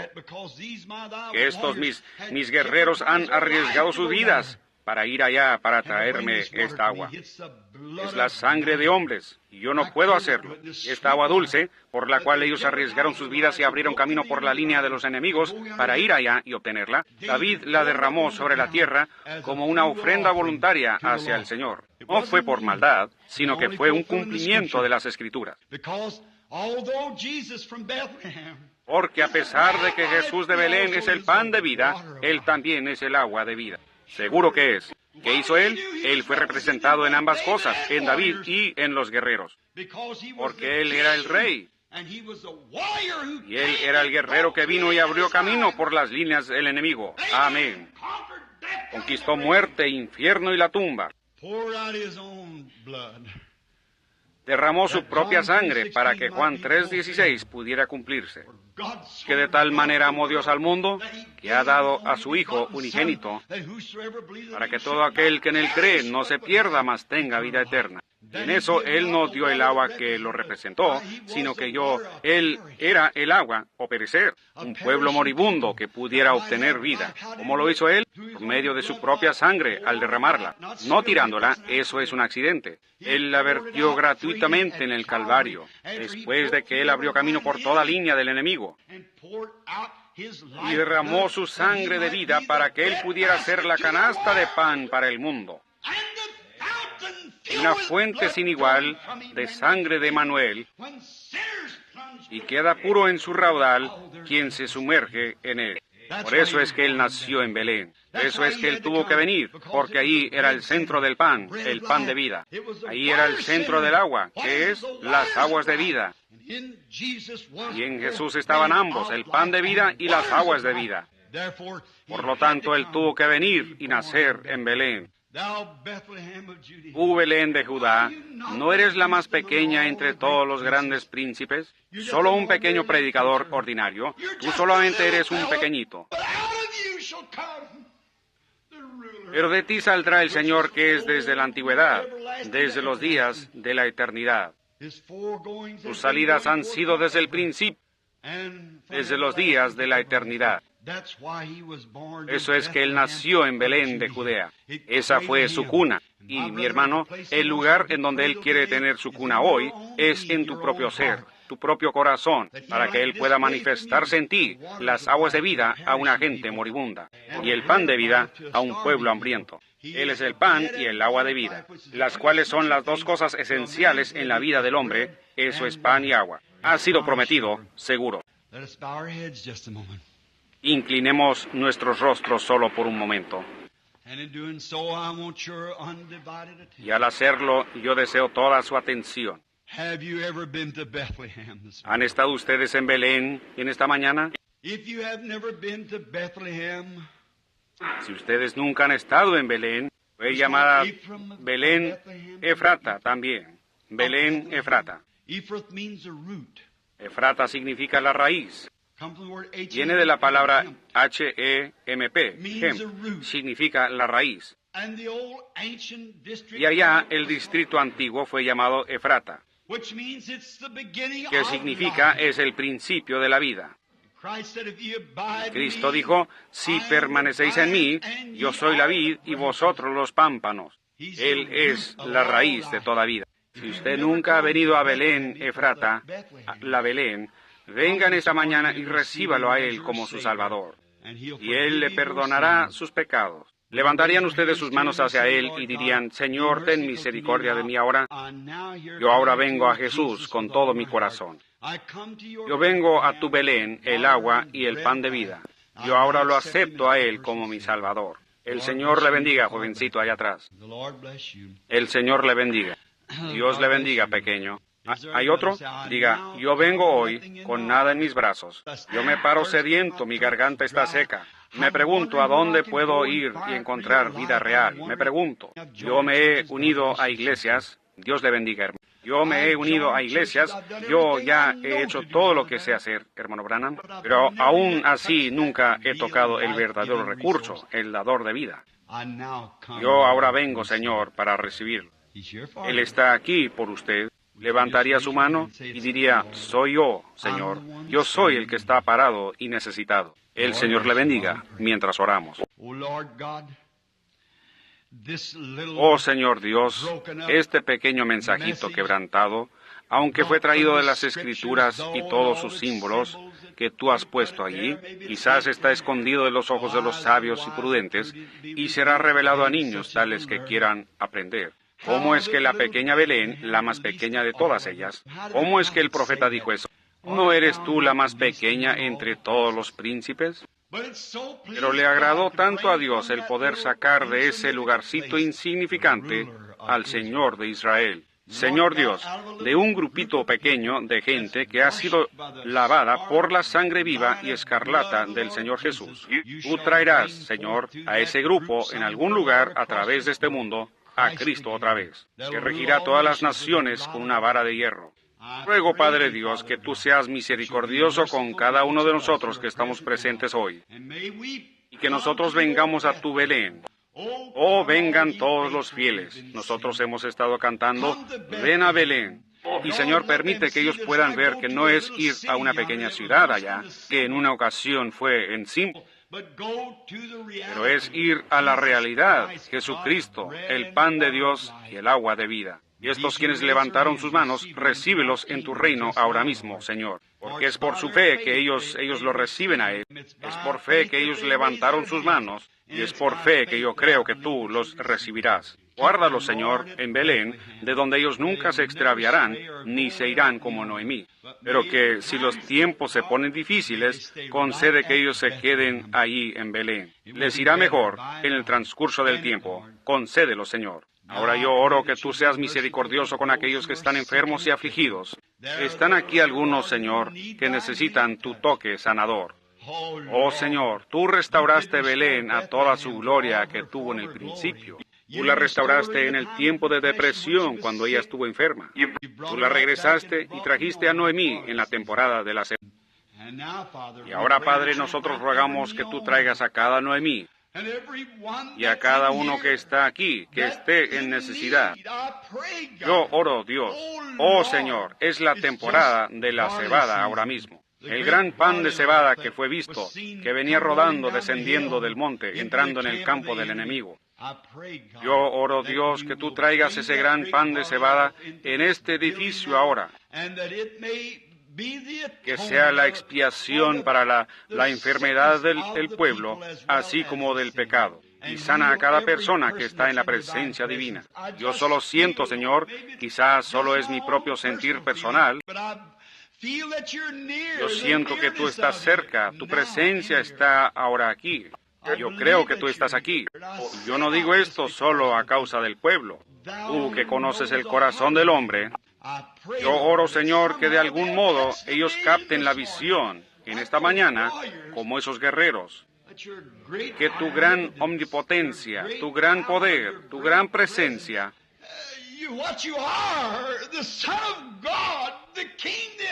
Que estos mis guerreros han arriesgado sus vidas para ir allá para traerme esta agua. Es la sangre de hombres, y yo no puedo hacerlo. Esta agua dulce, por la cual ellos arriesgaron sus vidas y abrieron camino por la línea de los enemigos para ir allá y obtenerla, David la derramó sobre la tierra como una ofrenda voluntaria hacia el Señor. No fue por maldad, sino que fue un cumplimiento de las Escrituras. Porque a pesar de que Jesús de Belén es el pan de vida, Él también es el agua de vida. Seguro que es. ¿Qué hizo Él? Él fue representado en ambas cosas, en David y en los guerreros. Porque Él era el rey. Y Él era el guerrero que vino y abrió camino por las líneas del enemigo. Amén. Conquistó muerte, infierno y la tumba. Derramó su propia sangre para que Juan 3:16 pudiera cumplirse. Que de tal manera amó Dios al mundo, que ha dado a su Hijo unigénito, para que todo aquel que en Él cree no se pierda, mas tenga vida eterna. En eso Él no dio el agua que lo representó, sino que Él era el agua o perecer, un pueblo moribundo que pudiera obtener vida. ¿Cómo lo hizo Él? Por medio de su propia sangre, al derramarla. No tirándola, eso es un accidente. Él la vertió gratuitamente en el Calvario, después de que Él abrió camino por toda línea del enemigo. Y derramó su sangre de vida para que Él pudiera ser la canasta de pan para el mundo. Una fuente sin igual de sangre de Emanuel, y queda puro en su raudal quien se sumerge en él. Por eso es que Él nació en Belén. Por eso es que Él tuvo que venir, porque ahí era el centro del pan, el pan de vida. Ahí era el centro del agua, que es las aguas de vida. Y en Jesús estaban ambos, el pan de vida y las aguas de vida. Por lo tanto, Él tuvo que venir y nacer en Belén. Belén de Judá, ¿no eres la más pequeña entre todos los grandes príncipes? Solo un pequeño predicador ordinario. Tú solamente eres un pequeñito. Pero de ti saldrá el Señor que es desde la antigüedad, desde los días de la eternidad. Sus salidas han sido desde el principio, desde los días de la eternidad. Eso es que Él nació en Belén de Judea. Esa fue su cuna. Y, mi hermano, el lugar en donde Él quiere tener su cuna hoy es en tu propio ser, tu propio corazón, para que Él pueda manifestarse en ti las aguas de vida a una gente moribunda y el pan de vida a un pueblo hambriento. Él es el pan y el agua de vida, las cuales son las dos cosas esenciales en la vida del hombre. Eso es pan y agua. Ha sido prometido, seguro. Inclinemos nuestros rostros solo por un momento. Y al hacerlo, yo deseo toda su atención. ¿Han estado ustedes en Belén en esta mañana? Si ustedes nunca han estado en Belén, fue llamada Belén Efrata también. Belén Efrata. Efrata significa la raíz. Viene de la palabra H-E-M-P, Hem, significa la raíz. Y allá el distrito antiguo fue llamado Efrata, que significa es el principio de la vida. Cristo dijo, si permanecéis en mí, yo soy la vid y vosotros los pámpanos. Él es la raíz de toda vida. Si usted nunca ha venido a Belén Efrata, la Belén, vengan esta mañana y recíbalo a Él como su Salvador, y Él le perdonará sus pecados. ¿Levantarían ustedes sus manos hacia Él y dirían, Señor, ten misericordia de mí ahora? Yo ahora vengo a Jesús con todo mi corazón. Yo vengo a tu Belén, el agua y el pan de vida. Yo ahora lo acepto a Él como mi Salvador. El Señor le bendiga, jovencito allá atrás. El Señor le bendiga. Dios le bendiga, pequeño. ¿Hay otro? Diga, yo vengo hoy con nada en mis brazos. Yo me paro sediento, mi garganta está seca. Me pregunto a dónde puedo ir y encontrar vida real. Me pregunto. Yo me he unido a iglesias. Dios le bendiga, hermano. Yo me he unido a iglesias. Yo ya he hecho todo lo que sé hacer, hermano Branham. Pero aún así nunca he tocado el verdadero recurso, el dador de vida. Yo ahora vengo, Señor, para recibirlo. Él está aquí por usted. levantaría su mano y diría, soy yo, Señor, yo soy el que está parado y necesitado. El Señor le bendiga mientras oramos. Oh Señor Dios, este pequeño mensajito quebrantado, aunque fue traído de las Escrituras y todos sus símbolos que tú has puesto allí, quizás está escondido de los ojos de los sabios y prudentes y será revelado a niños tales que quieran aprender. ¿Cómo es que la pequeña Belén, la más pequeña de todas ellas, cómo es que el profeta dijo eso? ¿No eres tú la más pequeña entre todos los príncipes? Pero le agradó tanto a Dios el poder sacar de ese lugarcito insignificante al Señor de Israel. Señor Dios, de un grupito pequeño de gente que ha sido lavada por la sangre viva y escarlata del Señor Jesús. Tú traerás, Señor, a ese grupo en algún lugar a través de este mundo, a Cristo otra vez, que regirá todas las naciones con una vara de hierro. Ruego, Padre Dios, que tú seas misericordioso con cada uno de nosotros que estamos presentes hoy, y que nosotros vengamos a tu Belén. Oh, vengan todos los fieles. Nosotros hemos estado cantando, ven a Belén. Y Señor, permite que ellos puedan ver que no es ir a una pequeña ciudad allá, que en una ocasión fue en símbolo, pero es ir a la realidad, Jesucristo, el pan de Dios y el agua de vida. Y estos quienes levantaron sus manos, recíbelos en tu reino ahora mismo, Señor. Porque es por su fe que ellos lo reciben a Él. Es por fe que ellos levantaron sus manos. Y es por fe que yo creo que tú los recibirás. Guárdalos, Señor, en Belén, de donde ellos nunca se extraviarán, ni se irán como Noemí. Pero que si los tiempos se ponen difíciles, concede que ellos se queden allí en Belén. Les irá mejor en el transcurso del tiempo. Concédelo, Señor. Ahora yo oro que tú seas misericordioso con aquellos que están enfermos y afligidos. Están aquí algunos, Señor, que necesitan tu toque sanador. Oh, Señor, tú restauraste Belén a toda su gloria que tuvo en el principio. Tú la restauraste en el tiempo de depresión cuando ella estuvo enferma. Tú la regresaste y trajiste a Noemí en la temporada de la sequía. Y ahora, Padre, nosotros rogamos que tú traigas a cada Noemí y a cada uno que está aquí, que esté en necesidad. Yo oro, Dios, oh Señor, es la temporada de la cebada ahora mismo. El gran pan de cebada que fue visto, que venía rodando, descendiendo del monte, entrando en el campo del enemigo. Yo oro, Dios, que tú traigas ese gran pan de cebada en este edificio ahora, que sea la expiación para la enfermedad del pueblo, así como del pecado, y sana a cada persona que está en la presencia divina. Yo solo siento, Señor, quizás solo es mi propio sentir personal, yo siento que tú estás cerca, tu presencia está ahora aquí. Yo creo que tú estás aquí. Yo no digo esto solo a causa del pueblo. Tú que conoces el corazón del hombre, yo oro, Señor, que de algún modo ellos capten la visión en esta mañana como esos guerreros. Que tu gran omnipotencia, tu gran poder, tu gran presencia,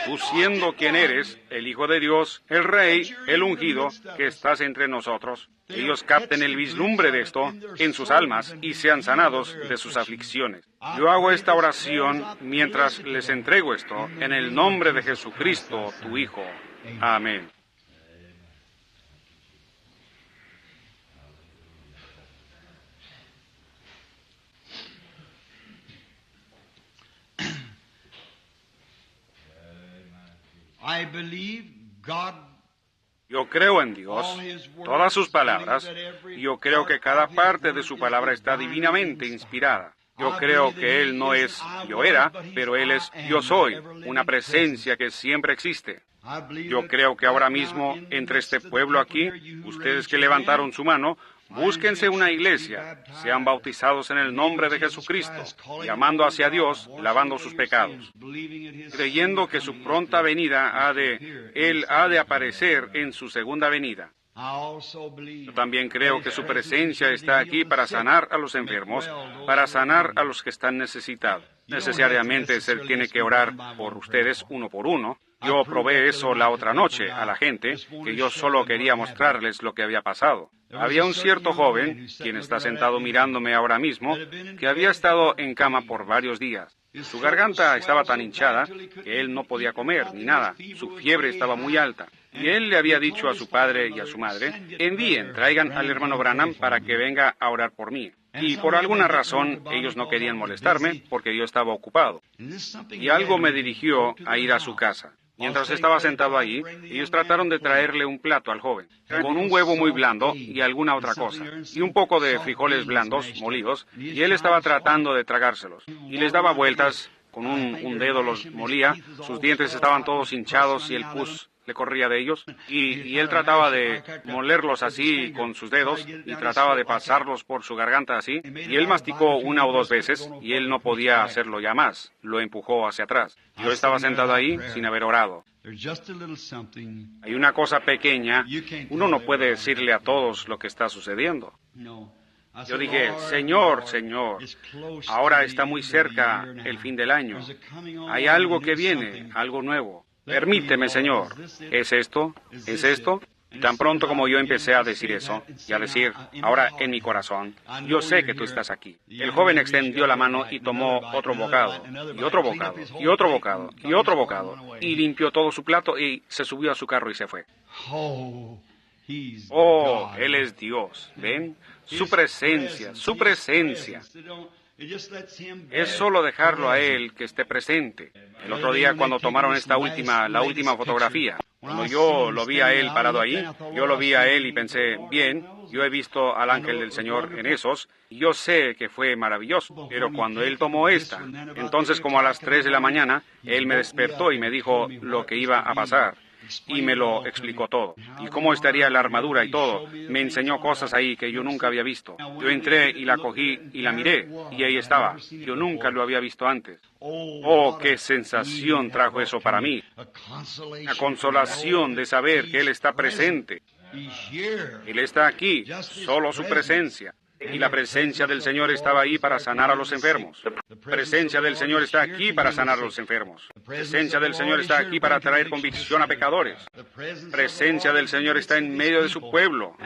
tú siendo quien eres, el Hijo de Dios, el Rey, el ungido, que estás entre nosotros, ellos capten el vislumbre de esto en sus almas y sean sanados de sus aflicciones. Yo hago esta oración mientras les entrego esto en el nombre de Jesucristo, tu Hijo. Amén. Yo creo en Dios, todas sus palabras, y yo creo que cada parte de su palabra está divinamente inspirada. Yo creo que Él no es yo era, pero Él es yo soy, una presencia que siempre existe. Yo creo que ahora mismo, entre este pueblo aquí, ustedes que levantaron su mano, búsquense una iglesia, sean bautizados en el nombre de Jesucristo, llamando hacia Dios, lavando sus pecados, creyendo que su pronta venida Él ha de aparecer en su segunda venida. Yo también creo que su presencia está aquí para sanar a los enfermos, para sanar a los que están necesitados. Necesariamente Él tiene que orar por ustedes uno por uno. Yo probé eso la otra noche a la gente, que yo solo quería mostrarles lo que había pasado. Había un cierto joven, quien está sentado mirándome ahora mismo, que había estado en cama por varios días. Su garganta estaba tan hinchada que él no podía comer ni nada. Su fiebre estaba muy alta. Y él le había dicho a su padre y a su madre, traigan al hermano Branham para que venga a orar por mí. Y por alguna razón ellos no querían molestarme porque yo estaba ocupado. Y algo me dirigió a ir a su casa. Mientras estaba sentado allí, ellos trataron de traerle un plato al joven, con un huevo muy blando y alguna otra cosa, y un poco de frijoles blandos, molidos, y él estaba tratando de tragárselos. Y les daba vueltas, con un dedo los molía, sus dientes estaban todos hinchados y el pus le corría de ellos, y él trataba de molerlos así con sus dedos, y trataba de pasarlos por su garganta así, y él masticó una o dos veces, y él no podía hacerlo ya más, lo empujó hacia atrás. Yo estaba sentado ahí sin haber orado. Hay una cosa pequeña, uno no puede decirle a todos lo que está sucediendo. Yo dije, Señor, ahora está muy cerca el fin del año. Hay algo que viene, algo nuevo. Permíteme, Señor. ¿Es esto? ¿Es esto? Tan pronto como yo empecé a decir eso, y a decir, ahora en mi corazón, yo sé que tú estás aquí. El joven extendió la mano y tomó otro bocado, y otro bocado, y otro bocado, y otro bocado, y limpió todo su plato y se subió a su carro y se fue. Oh, Él es Dios, ¿ven? Su presencia, su presencia. Es solo dejarlo a Él que esté presente. El otro día cuando tomaron la última fotografía, cuando yo lo vi a Él parado ahí, yo lo vi a Él y pensé, bien, yo he visto al ángel del Señor en esos, y yo sé que fue maravilloso. Pero cuando Él tomó esta, entonces como a las 3 de la mañana, Él me despertó y me dijo lo que iba a pasar. Y me lo explicó todo. Y cómo estaría la armadura y todo. Me enseñó cosas ahí que yo nunca había visto. Yo entré y la cogí y la miré. Y ahí estaba. Yo nunca lo había visto antes. Oh, qué sensación trajo eso para mí. La consolación de saber que Él está presente. Él está aquí, solo su presencia. Y la presencia del Señor estaba ahí para sanar a los enfermos. La presencia del Señor está aquí para sanar a los enfermos. La presencia del Señor está aquí para traer convicción a pecadores. La presencia del Señor está en medio de su pueblo.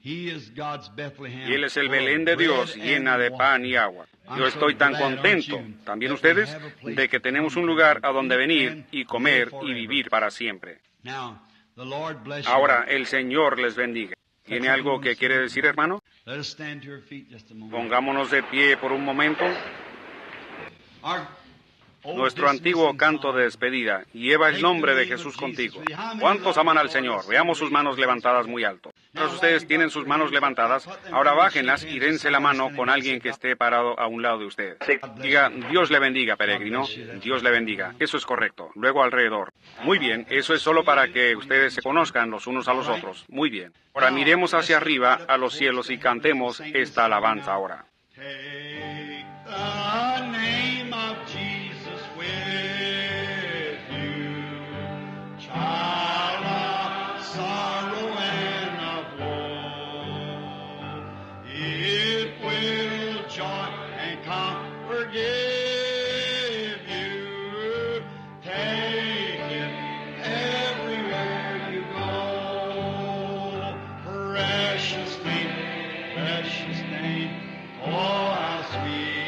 Y Él es el Belén de Dios, llena de pan y agua. Yo estoy tan contento, también ustedes, de que tenemos un lugar a donde venir y comer y vivir para siempre. Ahora, el Señor les bendiga. ¿Tiene algo que quiere decir, hermano? Pongámonos de pie por un momento. Nuestro antiguo canto de despedida, lleva el nombre de Jesús contigo. ¿Cuántos aman al Señor? Veamos sus manos levantadas muy alto. Todos ustedes tienen sus manos levantadas, ahora bájenlas y dense la mano con alguien que esté parado a un lado de usted. Diga, Dios le bendiga, peregrino. Dios le bendiga. Eso es correcto. Luego alrededor. Muy bien, eso es solo para que ustedes se conozcan los unos a los otros. Muy bien. Ahora miremos hacia arriba a los cielos y cantemos esta alabanza ahora. Precious name, oh how sweet.